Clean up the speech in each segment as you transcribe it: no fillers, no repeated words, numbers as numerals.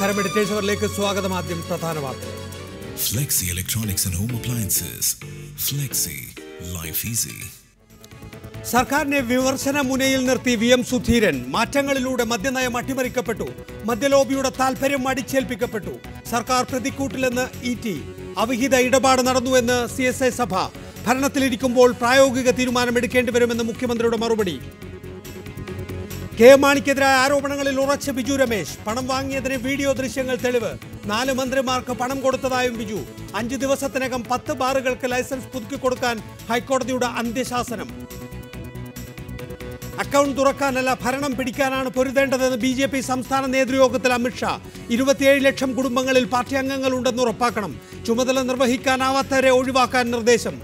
നമസ്കാരം. എഡിറ്റേഴ്സ് അവറിലേക്ക് സ്വാഗതം. ആദ്യം പ്രധാന വാർത്തകൾ. Flexi Electronics and Home Appliances. Flexi. Life easy. സർക്കാരിനെ വിമർശന മുനയിൽ നിർത്തി VM സുധീരൻ. മാറ്റങ്ങളിലൂടെ മദ്യനയം അട്ടിമറിക്കപ്പെട്ടു. മദ്യലോബിയുടെ താൽപര്യം അടിച്ചേൽപ്പിക്കപ്പെട്ടു. സർക്കാർ പ്രതിക്കൂട്ടിലെന്ന് ET. അവിഹിത ഇടപാട് നടന്നുവെന്ന് CSI സഭ. ഭരണത്തിലിരിക്കുമ്പോൾ പ്രായോഗിക തീരുമാനമെടുക്കേണ്ടി വരുമെന്ന് മുഖ്യമന്ത്രിയുടെ മറുപടി. കെ മാണിക്കെതിരായ ആരോപണങ്ങളിൽ ഉറച്ച ബിജു രമേശ്. പണം വാങ്ങിയതിന് വീഡിയോ ദൃശ്യങ്ങൾ തെളിവ്. 4 മന്ത്രിമാർക്ക് പണം കൊടുത്തതായും ബിജു. 5 ദിവസത്തിനകം 10 ബാറുകൾക്ക് ലൈസൻസ് പുതുക്കിക്കൊടുക്കാൻ ഹൈക്കോടതിയുടെ അന്ത്യശാസനം. അക്കൗണ്ട് തുറക്കാനല്ല ഭരണം പിടിക്കാനാണ് പൊരുതേണ്ടതെന്ന് BJP സംസ്ഥാന നേതൃയോഗത്തിൽ അമിത്ഷാ. 27 ലക്ഷം കുടുംബങ്ങളിൽ പാർട്ടി അംഗങ്ങളുണ്ടെന്ന് ഉറപ്പാക്കണം. ചുമതല നിർവഹിക്കാനാവാത്തവരെ ഒഴിവാക്കാൻ നിർദ്ദേശം.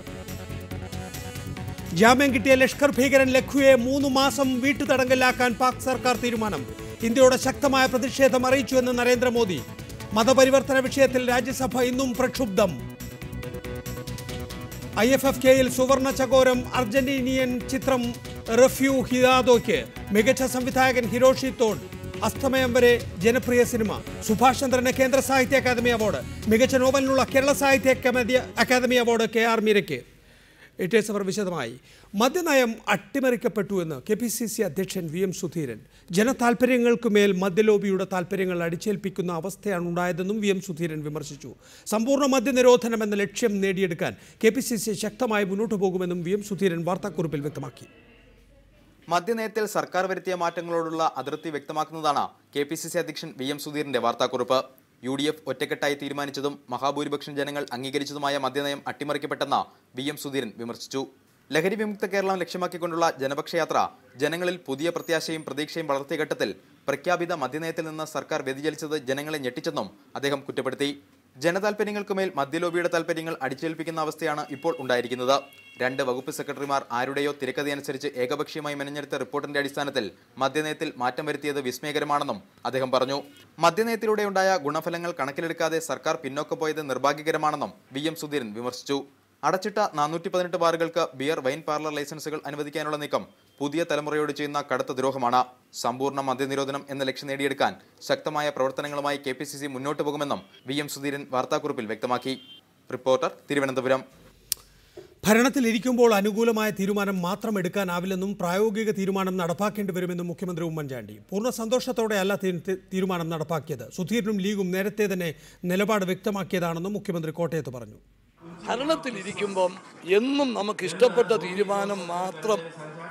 ജാമ്യം കിട്ടിയ ലഷ്കർ ഭീകരൻ ലഖ്വിയെ 3 മാസം വീട്ടുതടങ്കലിലാക്കാൻ പാക് സർക്കാർ തീരുമാനം. ഇന്ത്യയുടെ ശക്തമായ പ്രതിഷേധം അറിയിച്ചുവെന്ന് നരേന്ദ്രമോദി. മതപരിവർത്തന വിഷയത്തിൽ രാജ്യസഭ ഇന്നും പ്രക്ഷുബ്ധം. IFFKയിൽ സുവർണ ചകോരം. അർജന്റീനിയൻ ചിത്രം റഫ്യൂ ഹിദാദോയ്ക്ക് മികച്ച സംവിധായകൻ ഹിരോഷി തോഡ്. അസ്തമയം വരെ ജനപ്രിയ സിനിമ. സുഭാഷ് ചന്ദ്രന് കേന്ദ്ര സാഹിത്യ അക്കാദമി അവാർഡ്. മികച്ച നോവലിനുള്ള കേരള സാഹിത്യ അക്കാദമി അവാർഡ് KR മീരയ്ക്ക്. എഡിറ്റേഴ്സ് അവർ വിശദമായി. മദ്യനയം അട്ടിമറിക്കപ്പെട്ടു എന്ന് KPCC അധ്യക്ഷൻ VM സുധീരൻ. ജനതാൽപര്യങ്ങൾക്കുമേൽ മദ്യലോബിയുടെ താൽപര്യങ്ങൾ അടിച്ചേൽപ്പിക്കുന്ന അവസ്ഥയാണ് ഉണ്ടായതെന്നും VM സുധീരൻ വിമർശിച്ചു. സമ്പൂർണ്ണ മദ്യനിരോധനം എന്ന ലക്ഷ്യം നേടിയെടുക്കാൻ KPCC ശക്തമായി മുന്നോട്ട് പോകുമെന്നും VM സുധീരൻ വാർത്താക്കുറിപ്പിൽ വ്യക്തമാക്കി. മദ്യനയത്തിൽ സർക്കാർ വരുത്തിയ മാറ്റങ്ങളോടുള്ള അതൃപ്തി വ്യക്തമാക്കുന്നതാണ് KPCC അധ്യക്ഷൻ VM സുധീരന്റെ വാർത്താക്കുറിപ്പ്. UDF ഒറ്റക്കെട്ടായി തീരുമാനിച്ചതും മഹാഭൂരിപക്ഷം ജനങ്ങൾ അംഗീകരിച്ചതുമായ മദ്യനയം അട്ടിമറിക്കപ്പെട്ടെന്ന് VM സുധീരൻ വിമർശിച്ചു. ലഹരി വിമുക്ത കേരളം ലക്ഷ്യമാക്കിക്കൊണ്ടുള്ള ജനപക്ഷയാത്ര ജനങ്ങളിൽ പുതിയ പ്രത്യാശയും പ്രതീക്ഷയും വളർത്തിയ ഘട്ടത്തിൽ പ്രഖ്യാപിത മദ്യനയത്തിൽ നിന്ന് സർക്കാർ വ്യതിചലിച്ചത് ജനങ്ങളെ ഞെട്ടിച്ചെന്നും അദ്ദേഹം കുറ്റപ്പെടുത്തി. ജനതാൽപര്യങ്ങൾക്കുമേൽ മദ്യലോബിയുടെ താൽപര്യങ്ങൾ അടിച്ചേൽപ്പിക്കുന്ന അവസ്ഥയാണ് ഇപ്പോൾ ഉണ്ടായിരിക്കുന്നത്. 2 വകുപ്പ് സെക്രട്ടറിമാർ ആരുടെയോ തിരക്കഥയനുസരിച്ച് ഏകപക്ഷീയമായി മെനഞ്ഞെടുത്ത റിപ്പോർട്ടിന്റെ അടിസ്ഥാനത്തിൽ മദ്യനയത്തിൽ മാറ്റം വരുത്തിയത് വിസ്മയകരമാണെന്നും അദ്ദേഹം പറഞ്ഞു. മദ്യനയത്തിലൂടെയുണ്ടായ ഗുണഫലങ്ങൾ കണക്കിലെടുക്കാതെ സർക്കാർ പിന്നോക്കം പോയത് നിർഭാഗ്യകരമാണെന്നും VM സുധീരൻ വിമർശിച്ചു. അടച്ചിട്ട 418 ബാറുകൾക്ക് ബിയർ വൈൻ പാർലർ ലൈസൻസുകൾ അനുവദിക്കാനുള്ള നീക്കം പുതിയ തലമുറയോട് ചെയ്യുന്ന കടുത്ത ദ്രോഹമാണ്. സമ്പൂർണ്ണ മദ്യനിരോധനം എന്ന ലക്ഷ്യം നേടിയെടുക്കാൻ ശക്തമായ പ്രവർത്തനങ്ങളുമായി KPCC മുന്നോട്ട് പോകുമെന്നും VM സുധീരൻ വാർത്താക്കുറിപ്പിൽ വ്യക്തമാക്കി. റിപ്പോർട്ടർ, തിരുവനന്തപുരം. ഭരണത്തിലിരിക്കുമ്പോൾ അനുകൂലമായ തീരുമാനം മാത്രം എടുക്കാനാവില്ലെന്നും പ്രായോഗിക തീരുമാനം നടപ്പാക്കേണ്ടി വരുമെന്നും മുഖ്യമന്ത്രി ഉമ്മൻചാണ്ടി. പൂർണ്ണ സന്തോഷത്തോടെയല്ല തീരുമാനം നടപ്പാക്കിയത്. സുധീരനും ലീഗും നേരത്തെ തന്നെ നിലപാട് വ്യക്തമാക്കിയതാണെന്നും മുഖ്യമന്ത്രി കോട്ടയത്ത് പറഞ്ഞു. ഭരണത്തിലിരിക്കുമ്പം എന്നും നമുക്ക് ഇഷ്ടപ്പെട്ട തീരുമാനം മാത്രം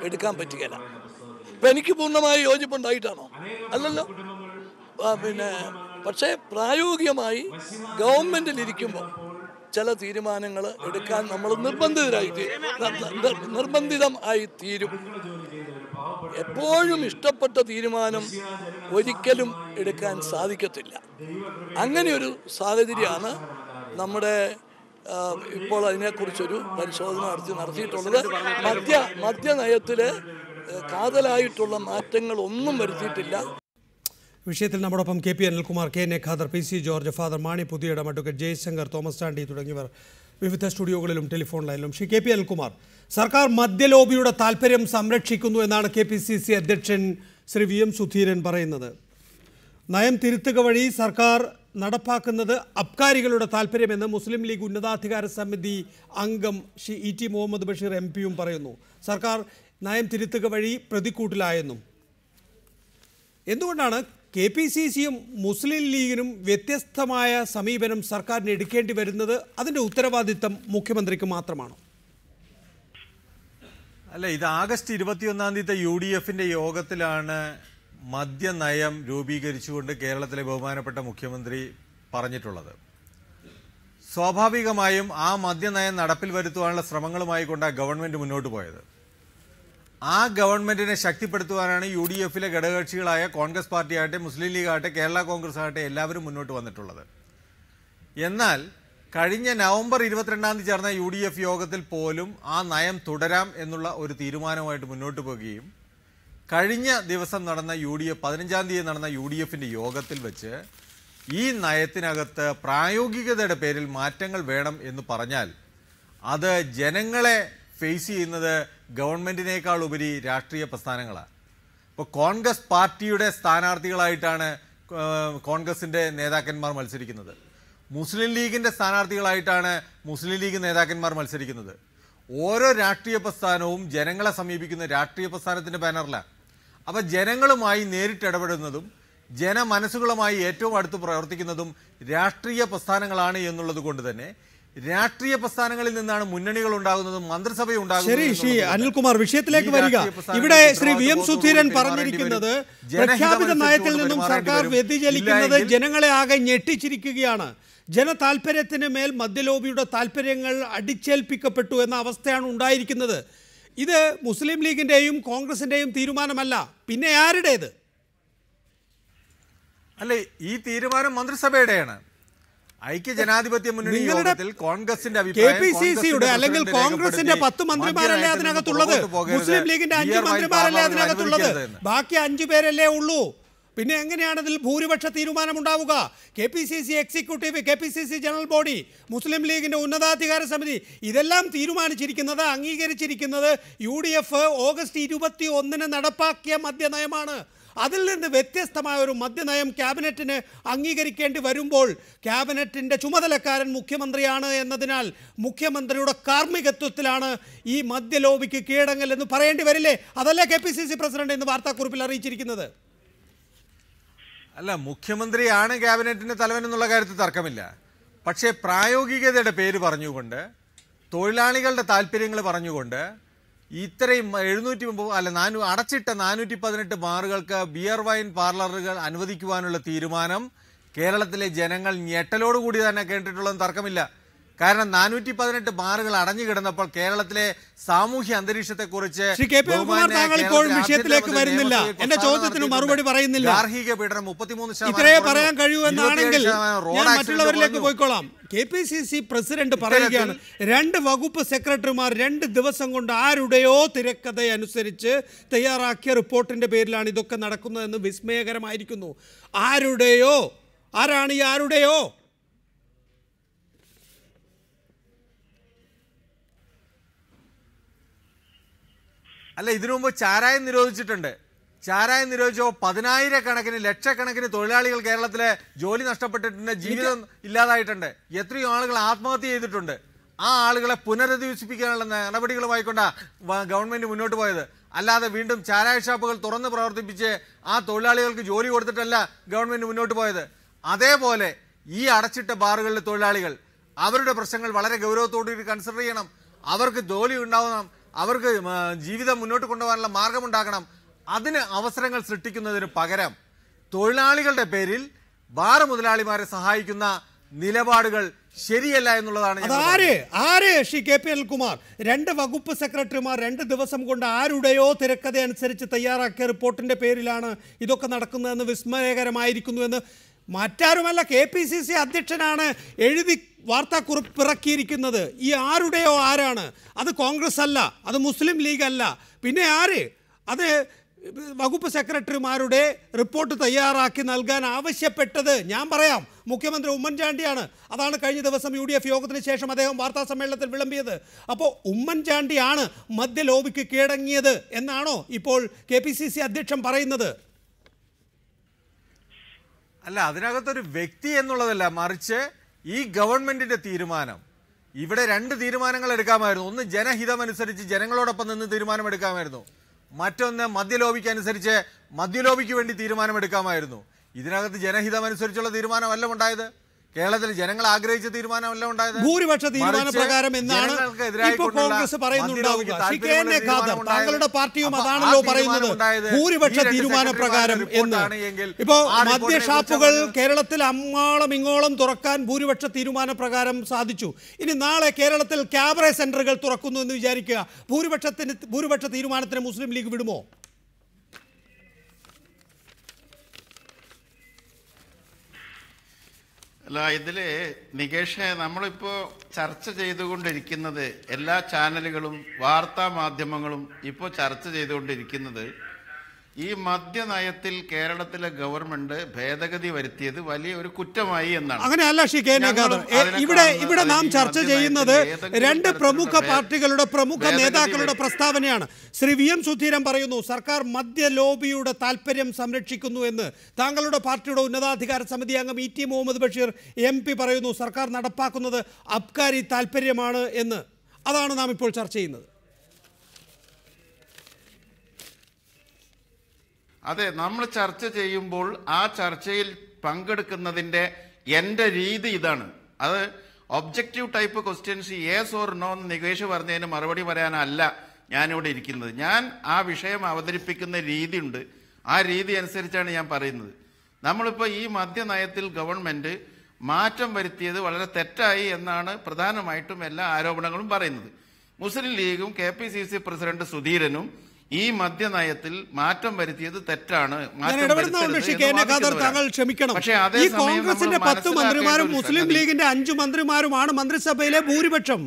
എടുക്കാൻ പറ്റുകയില്ല. ഇപ്പം എനിക്ക് പൂർണ്ണമായി യോജിപ്പുണ്ടായിട്ടാണോ? അല്ലല്ലോ. പക്ഷേ പ്രായോഗികമായി ഗവൺമെൻറ്റിലിരിക്കുമ്പോൾ ചില തീരുമാനങ്ങൾ എടുക്കാൻ നമ്മൾ നിർബന്ധിതമായി തീരും. എപ്പോഴും ഇഷ്ടപ്പെട്ട തീരുമാനം ഒരിക്കലും എടുക്കാൻ സാധിക്കത്തില്ല. അങ്ങനെയൊരു സാഹചര്യമാണ് നമ്മുടെ ഇപ്പോൾ അതിനെക്കുറിച്ചൊരു പരിശോധന നടത്തിയിട്ടുള്ളത്. മദ്യനയത്തിൽ കാതലായിട്ടുള്ള മാറ്റങ്ങൾ ഒന്നും വരുത്തിയിട്ടില്ല. വിഷയത്തിൽ നമ്മോടൊപ്പം KP Anilkumar, KN Khader, PC George, father Mani Puthiyidam, advocate Jayashankar, Thomas Chandy തുടങ്ങിയവർ വിവിധ സ്റ്റുഡിയോകളിലും ടെലിഫോൺ ലൈനിലും. ശ്രീ KP അനിൽകുമാർ, സർക്കാർ മദ്യലോബിയുടെ താൽപര്യം സംരക്ഷിക്കുന്നു എന്നാണ് KPCC അധ്യക്ഷൻ ശ്രീ VM സുധീരൻ പറയുന്നത്. നയം തിരുത്തുക വഴി സർക്കാർ നടപ്പാക്കുന്നത് അബ്കാരികളുടെ താൽപര്യമെന്ന് മുസ്ലിം ലീഗ് ഉന്നതാധികാര സമിതി അംഗം ശ്രീ ET മുഹമ്മദ് ബഷീർ MP പറയുന്നു. സർക്കാർ നയം തിരുത്തുക വഴി പ്രതിക്കൂട്ടിലായെന്നും. എന്തുകൊണ്ടാണ് KPCCയും മുസ്ലിം ലീഗിനും വ്യത്യസ്തമായ സമീപനം സർക്കാരിന് എടുക്കേണ്ടി വരുന്നത്? അതിൻ്റെ ഉത്തരവാദിത്തം മുഖ്യമന്ത്രിക്ക് മാത്രമാണോ? അല്ല, ഇത് ആഗസ്റ്റ് 21 UDFന്റെ യോഗത്തിലാണ് മദ്യനയം രൂപീകരിച്ചുകൊണ്ട് കേരളത്തിലെ ബഹുമാനപ്പെട്ട മുഖ്യമന്ത്രി പറഞ്ഞിട്ടുള്ളത്. സ്വാഭാവികമായും ആ മദ്യനയം നടപ്പിൽ വരുത്തുവാനുള്ള ശ്രമങ്ങളുമായി കൊണ്ടാണ് ഗവൺമെന്റ് മുന്നോട്ട് പോയത്. ആ ഗവൺമെന്റിനെ ശക്തിപ്പെടുത്തുവാനാണ് UDFലെ ഘടകകക്ഷികളായ കോൺഗ്രസ് പാർട്ടിയാകട്ടെ, മുസ്ലിം ലീഗ് ആകട്ടെ, കേരള കോൺഗ്രസ് ആകട്ടെ എല്ലാവരും മുന്നോട്ട് വന്നിട്ടുള്ളത്. എന്നാൽ കഴിഞ്ഞ നവംബർ 22 ചേർന്ന UDF യോഗത്തിൽ പോലും ആ നയം തുടരാം എന്നുള്ള ഒരു തീരുമാനമായിട്ട് മുന്നോട്ട് പോവുകയും കഴിഞ്ഞ ദിവസം നടന്ന 15 നടന്ന UDFന്റെ യോഗത്തിൽ വെച്ച് ഈ നയത്തിനകത്ത് പ്രായോഗികതയുടെ പേരിൽ മാറ്റങ്ങൾ വേണം എന്ന് പറഞ്ഞാൽ അത് ജനങ്ങളെ ഫേസ് ചെയ്യുന്നത് ഗവൺമെന്റിനേക്കാൾ ഉപരി രാഷ്ട്രീയ പ്രസ്ഥാനങ്ങളാണ്. ഇപ്പോൾ കോൺഗ്രസ് പാർട്ടിയുടെ സ്ഥാനാർത്ഥികളായിട്ടാണ് കോൺഗ്രസിന്റെ നേതാക്കന്മാർ മത്സരിക്കുന്നത്. മുസ്ലിം ലീഗിന്റെ സ്ഥാനാർത്ഥികളായിട്ടാണ് മുസ്ലിം ലീഗ് നേതാക്കന്മാർ മത്സരിക്കുന്നത്. ഓരോ രാഷ്ട്രീയ പ്രസ്ഥാനവും ജനങ്ങളെ സമീപിക്കുന്ന രാഷ്ട്രീയ പ്രസ്ഥാനത്തിന്റെ ബാനറിലാണ്. അപ്പൊ ജനങ്ങളുമായി നേരിട്ട് ഇടപെടുന്നതും ജനമനസ്സുകളുമായി ഏറ്റവും അടുത്ത് പ്രവർത്തിക്കുന്നതും രാഷ്ട്രീയ പ്രസ്ഥാനങ്ങളാണ് എന്നുള്ളത് കൊണ്ട് തന്നെ രാഷ്ട്രീയ പ്രസ്ഥാനങ്ങളിൽ നിന്നാണ് മുന്നണികൾ ഉണ്ടാകുന്നതും മന്ത്രിസഭ ശരി, ശ്രീ അനിൽകുമാർ വിഷയത്തിലേക്ക് വരിക. ഇവിടെ ശ്രീ വി എം സുധീരൻ പറഞ്ഞിരിക്കുന്നത് പ്രഖ്യാപിത നയത്തിൽ നിന്നും സർക്കാർ വ്യതിചലിക്കുന്നത് ജനങ്ങളെ ആകെ ഞെട്ടിച്ചിരിക്കുകയാണ്. ജനതാൽപര്യത്തിന് മേൽ മദ്യലോബിയുടെ താല്പര്യങ്ങൾ അടിച്ചേൽപ്പിക്കപ്പെട്ടു എന്ന അവസ്ഥയാണ് ഉണ്ടായിരിക്കുന്നത്. ഇത് മുസ്ലിം ലീഗിന്റെയും കോൺഗ്രസിന്റെയും തീരുമാനമല്ല, പിന്നെ ആരുടേത്? അല്ലെ, ഈ തീരുമാനം മന്ത്രിസഭയുടെയാണ്. ഐക്യ ജനാധിപത്യ മുന്നണി യോഗത്തിൽ കോൺഗ്രസിന്റെ KPCCയുടെ അല്ലെങ്കിൽ കോൺഗ്രസിന്റെ 10 മന്ത്രിമാരല്ലേ അതിനകത്തുള്ളത്? മുസ്ലിം ലീഗിന്റെ 5 മന്ത്രിമാരല്ലേ അതിനകത്തുള്ളത്? ബാക്കി 5 പേരല്ലേ ഉള്ളൂ? പിന്നെ എങ്ങനെയാണ് ഇതിൽ ഭൂരിപക്ഷ തീരുമാനം ഉണ്ടാവുക? KPCC executive, KPCC general body, Muslim ലീഗിന്റെ ഉന്നതാധികാര സമിതി ഇതെല്ലാം തീരുമാനിച്ചിരിക്കുന്നത്, അംഗീകരിച്ചിരിക്കുന്നത് UDF ഓഗസ്റ്റ് 21 നടപ്പാക്കിയ മദ്യനയമാണ്. അതിൽ നിന്ന് വ്യത്യസ്തമായ ഒരു മദ്യനയം ക്യാബിനറ്റിന് അംഗീകരിക്കേണ്ടി വരുമ്പോൾ ക്യാബിനറ്റിൻ്റെ ചുമതലക്കാരൻ മുഖ്യമന്ത്രിയാണ് എന്നതിനാൽ മുഖ്യമന്ത്രിയുടെ കാർമ്മികത്വത്തിലാണ് ഈ മദ്യലോബിക്ക് കീഴടങ്ങൽ എന്ന് പറയേണ്ടി വരില്ലേ? അതല്ലേ KPCC പ്രസിഡന്റ് ഇന്ന് വാർത്താക്കുറിപ്പിൽ അറിയിച്ചിരിക്കുന്നത്? അല്ല, മുഖ്യമന്ത്രിയാണ് ക്യാബിനറ്റിന്റെ തലവൻ എന്നുള്ള കാര്യത്തിൽ തർക്കമില്ല. പക്ഷേ പ്രായോഗികതയുടെ പേര് പറഞ്ഞുകൊണ്ട്, തൊഴിലാളികളുടെ താല്പര്യങ്ങൾ പറഞ്ഞുകൊണ്ട് ഇത്രയും 730 അടച്ചിട്ട 418 ബാറുകൾക്ക് ബിയർ വൈൻ പാർലറുകൾ അനുവദിക്കുവാനുള്ള തീരുമാനം കേരളത്തിലെ ജനങ്ങൾ ഞെട്ടലോടുകൂടി തന്നെ കേട്ടിട്ടുള്ളതെന്ന് തർക്കമില്ല. കാരണം 418 ബാറുകൾ അടഞ്ഞു കിടന്നപ്പോൾ കേരളത്തിലെ സാമൂഹ്യ അന്തരീക്ഷത്തെക്കുറിച്ച് വിഷയത്തിലേക്ക് വരുന്നില്ല. എന്റെ ചോദ്യത്തിന് മറുപടി പറയുന്നില്ല. ഗാർഹിക പീഡനം 33% ഇത്രയേ പറയാൻ കഴിയൂ എന്നാണെങ്കിൽ ഞാൻ മറ്റുള്ളവരിലേക്ക് പോയിക്കോളാം. KPCC പ്രസിഡന്റ് പറയുകയാണ് 2 വകുപ്പ് സെക്രട്ടറിമാർ 2 ദിവസം കൊണ്ട് ആരുടെയോ തിരക്കഥയനുസരിച്ച് തയ്യാറാക്കിയ റിപ്പോർട്ടിന്റെ പേരിലാണ് ഇതൊക്കെ നടക്കുന്നതെന്ന് വിസ്മയകരമായിരിക്കുന്നു. ആരുടെയോ? ആരാണ് ഈ ആരുടെയോ? അല്ല, ഇതിനു മുമ്പ് ചാരായം നിരോധിച്ചിട്ടുണ്ട്. ചാരായം നിരോധിച്ചോ 10,000 ലക്ഷക്കണക്കിന് തൊഴിലാളികൾ കേരളത്തിലെ ജോലി നഷ്ടപ്പെട്ടിട്ടുണ്ട്, ജീവിതം ഇല്ലാതായിട്ടുണ്ട്, എത്രയോ ആളുകൾ ആത്മഹത്യ ചെയ്തിട്ടുണ്ട്. ആ ആളുകളെ പുനരധിവസിപ്പിക്കാനുള്ള നടപടികളുമായിക്കൊണ്ടാണ് ഗവൺമെന്റ് മുന്നോട്ട് പോയത്. അല്ലാതെ വീണ്ടും ചാരായ ഷാപ്പുകൾ തുറന്ന് പ്രവർത്തിപ്പിച്ച് ആ തൊഴിലാളികൾക്ക് ജോലി കൊടുത്തിട്ടല്ല ഗവൺമെന്റ് മുന്നോട്ട് പോയത്. അതേപോലെ ഈ അടച്ചിട്ട ബാറുകളിലെ തൊഴിലാളികൾ അവരുടെ പ്രശ്നങ്ങൾ വളരെ ഗൗരവത്തോടുകൂടി കൺസിഡർ ചെയ്യണം. അവർക്ക് ജോലി ഉണ്ടാവണം, അവർക്ക് ജീവിതം മുന്നോട്ട് കൊണ്ടുപോകാനുള്ള മാർഗമുണ്ടാക്കണം. അതിന് അവസരങ്ങൾ സൃഷ്ടിക്കുന്നതിന് പകരം തൊഴിലാളികളുടെ പേരിൽ ബാർ മുതലാളിമാരെ സഹായിക്കുന്ന നിലപാടുകൾ ശരിയല്ല എന്നുള്ളതാണ്. ശ്രീ KP അനിൽകുമാർ, 2 വകുപ്പ് സെക്രട്ടറിമാർ 2 ദിവസം കൊണ്ട് ആരുടെയോ തിരക്കഥ അനുസരിച്ച് തയ്യാറാക്കിയ റിപ്പോർട്ടിന്റെ പേരിലാണ് ഇതൊക്കെ നടക്കുന്നതെന്ന് വിസ്മയകരമായിരിക്കുന്നു എന്ന് മറ്റാരുമല്ല KPCC അധ്യക്ഷനാണ് എഴുതി വാർത്താക്കുറിപ്പിറക്കിയിരിക്കുന്നത്. ഈ ആരുടെയോ ആരാണ്? അത് കോൺഗ്രസ് അല്ല, അത് മുസ്ലിം ലീഗ് അല്ല, പിന്നെ ആര്? അത് വകുപ്പ് സെക്രട്ടറിമാരുടെ റിപ്പോർട്ട് തയ്യാറാക്കി നൽകാൻ ആവശ്യപ്പെട്ടത് ഞാൻ പറയാം, മുഖ്യമന്ത്രി ഉമ്മൻചാണ്ടിയാണ്. അതാണ് കഴിഞ്ഞ ദിവസം UDF യോഗത്തിന് ശേഷം അദ്ദേഹം വാർത്താ സമ്മേളനത്തിൽ വിളമ്പിയത്. അപ്പോൾ ഉമ്മൻചാണ്ടിയാണ് മദ്യലോബിക്ക് കീഴടങ്ങിയത് എന്നാണോ ഇപ്പോൾ KPCC അധ്യക്ഷൻ പറയുന്നത്? അല്ല, അതിനകത്തൊരു വ്യക്തി എന്നുള്ളതല്ല, മറിച്ച് ഈ ഗവൺമെന്റിന്റെ തീരുമാനം. ഇവിടെ 2 തീരുമാനങ്ങൾ എടുക്കാമായിരുന്നു. ഒന്ന് ജനഹിതമനുസരിച്ച് ജനങ്ങളോടൊപ്പം നിന്ന് തീരുമാനമെടുക്കാമായിരുന്നു. മറ്റൊന്ന് മദ്യലോബിക്ക് അനുസരിച്ച് മദ്യലോബിക്ക് വേണ്ടി തീരുമാനമെടുക്കാമായിരുന്നു. ഇതിനകത്ത് ജനഹിതമനുസരിച്ചുള്ള തീരുമാനമല്ല ഉണ്ടായത്. കേരളത്തിലെ ജനങ്ങൾ ആഗ്രഹിച്ച തീരുമാനമല്ല ഉണ്ടായത്. ഭൂരിപക്ഷ തീരുമാനപ്രകാരം എന്നാണ് ഇപ്പോൾ കോൺഗ്രസ് പറയുന്നുണ്ടാവുക. താങ്കളുടെ പാർട്ടിയും അതാണല്ലോ പറയുന്നത്, ഭൂരിപക്ഷ തീരുമാനപ്രകാരം എന്ന്. ഇപ്പോ മദ്യഷാപ്പുകൾ കേരളത്തിൽ അങ്ങോളം ഇങ്ങോളം തുറക്കാൻ ഭൂരിപക്ഷ തീരുമാനപ്രകാരം സാധിച്ചു. ഇനി നാളെ കേരളത്തിൽ ക്യാബറേ സെന്ററുകൾ തുറക്കുന്നു എന്ന് വിചാരിക്കുക. ഭൂരിപക്ഷ തീരുമാനത്തിന് മുസ്ലിം ലീഗ് വിടുമോ? അല്ല, ഇതിൽ നികേഷ്, നമ്മളിപ്പോൾ ചർച്ച ചെയ്തുകൊണ്ടിരിക്കുന്നത്, എല്ലാ ചാനലുകളും വാർത്താ മാധ്യമങ്ങളും ഇപ്പോൾ ചർച്ച ചെയ്തുകൊണ്ടിരിക്കുന്നത് ഈ മദ്യനയത്തിൽ കേരളത്തിലെ ഗവൺമെന്റ് ഭേദഗതി വരുത്തിയത് വലിയ ഒരു കുറ്റമായി എന്നാണ്. അങ്ങനെയല്ല ശ്രീ കെ ഖാദർ, ഇവിടെ നാം ചർച്ച ചെയ്യുന്നത് രണ്ട് പ്രമുഖ പാർട്ടികളുടെ പ്രമുഖ നേതാക്കളുടെ പ്രസ്താവനയാണ്. ശ്രീ വി എം സുധീരൻ പറയുന്നു സർക്കാർ മദ്യ ലോബിയുടെ താല്പര്യം സംരക്ഷിക്കുന്നു എന്ന്. താങ്കളുടെ പാർട്ടിയുടെ ഉന്നതാധികാര സമിതി അംഗം ഇ ടി മുഹമ്മദ് ബഷീർ MP പറയുന്നു സർക്കാർ നടപ്പാക്കുന്നത് അബ്കാരി താല്പര്യമാണ് എന്ന്. അതാണ് നാം ഇപ്പോൾ ചർച്ച ചെയ്യുന്നത്. അതെ, നമ്മൾ ചർച്ച ചെയ്യുമ്പോൾ ആ ചർച്ചയിൽ പങ്കെടുക്കുന്നതിൻ്റെ എൻ്റെ രീതി ഇതാണ്. അത് objective type questions yes or no എന്ന് നികേഷ് പറഞ്ഞതിന് മറുപടി പറയാനല്ല ഞാനിവിടെ ഇരിക്കുന്നത്. ഞാൻ ആ വിഷയം അവതരിപ്പിക്കുന്ന രീതിയുണ്ട്, ആ രീതി അനുസരിച്ചാണ് ഞാൻ പറയുന്നത്. നമ്മളിപ്പോൾ ഈ മദ്യനയത്തിൽ ഗവൺമെൻറ് മാറ്റം വരുത്തിയത് വളരെ തെറ്റായി എന്നാണ് പ്രധാനമായിട്ടും എല്ലാ ആരോപണങ്ങളും പറയുന്നത്. മുസ്ലിം ലീഗും KPCC പ്രസിഡന്റ് സുധീരനും ഈ മദ്യനയത്തിൽ മാറ്റം വരുത്തിയത് തെറ്റാണ്. താങ്കൾ ക്ഷമിക്കണം, ഈ കോൺഗ്രസിന്റെ 10 മന്ത്രിമാരും മുസ്ലിം ലീഗിന്റെ 5 മന്ത്രിമാരുമാണ് മന്ത്രിസഭയിലെ ഭൂരിപക്ഷം.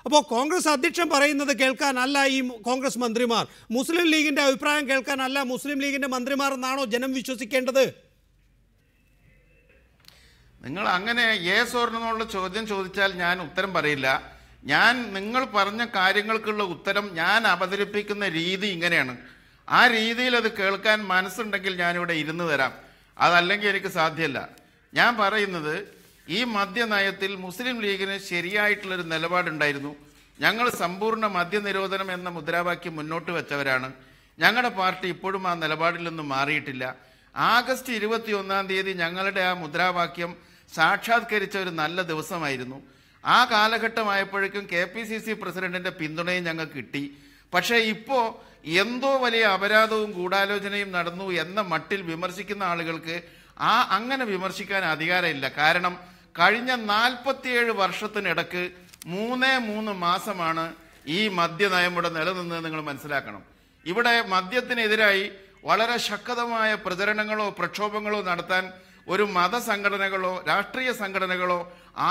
അപ്പോൾ കോൺഗ്രസ് അധ്യക്ഷൻ പറയുന്നത് കേൾക്കാനല്ല ഈ കോൺഗ്രസ് മന്ത്രിമാർ, മുസ്ലിം ലീഗിന്റെ അഭിപ്രായം കേൾക്കാനല്ല മുസ്ലിം ലീഗിന്റെ മന്ത്രിമാർ എന്നാണോ ജനം വിശ്വസിക്കേണ്ടത്? നിങ്ങൾ അങ്ങനെ യെസ് ഓർ നോ എന്നുള്ള ചോദ്യം ചോദിച്ചാൽ ഞാൻ ഉത്തരം പറയില്ല. ഞാൻ നിങ്ങൾ പറഞ്ഞ കാര്യങ്ങൾക്കുള്ള ഉത്തരം ഞാൻ അവതരിപ്പിക്കുന്ന രീതി ഇങ്ങനെയാണ്. ആ രീതിയിൽ അത് കേൾക്കാൻ മനസ്സുണ്ടെങ്കിൽ ഞാനിവിടെ ഇരുന്ന് തരാം, അതല്ലെങ്കിൽ എനിക്ക് സാധ്യമല്ല. ഞാൻ പറയുന്നത് ഈ മദ്യനയത്തിൽ മുസ്ലിം ലീഗിന് ശരിയായിട്ടുള്ളൊരു നിലപാടുണ്ടായിരുന്നു. ഞങ്ങൾ സമ്പൂർണ്ണ മദ്യനിരോധനം എന്ന മുദ്രാവാക്യം മുന്നോട്ട് വെച്ചവരാണ്. ഞങ്ങളുടെ പാർട്ടി ഇപ്പോഴും ആ നിലപാടിൽ നിന്നും മാറിയിട്ടില്ല. ആഗസ്റ്റ് 21 ഞങ്ങളുടെ ആ മുദ്രാവാക്യം സാക്ഷാത്കരിച്ച ഒരു നല്ല ദിവസമായിരുന്നു. ആ കാലഘട്ടമായപ്പോഴേക്കും KPCC പ്രസിഡന്റിന്റെ പിന്തുണയും ഞങ്ങൾക്ക് കിട്ടി. പക്ഷേ ഇപ്പോൾ എന്തോ വലിയ അപരാധവും ഗൂഢാലോചനയും നടന്നു എന്ന മട്ടിൽ വിമർശിക്കുന്ന ആളുകൾക്ക് അങ്ങനെ വിമർശിക്കാൻ അധികാരമില്ല. കാരണം കഴിഞ്ഞ 47 വർഷത്തിനിടക്ക് 3 മാസമാണ് ഈ മദ്യനയം ഇവിടെ നിലനിന്നത്. നിങ്ങൾ മനസ്സിലാക്കണം, ഇവിടെ മദ്യത്തിനെതിരായി വളരെ ശക്തമായ പ്രചരണങ്ങളോ പ്രക്ഷോഭങ്ങളോ നടത്താൻ ഒരു മതസംഘടനകളോ രാഷ്ട്രീയ സംഘടനകളോ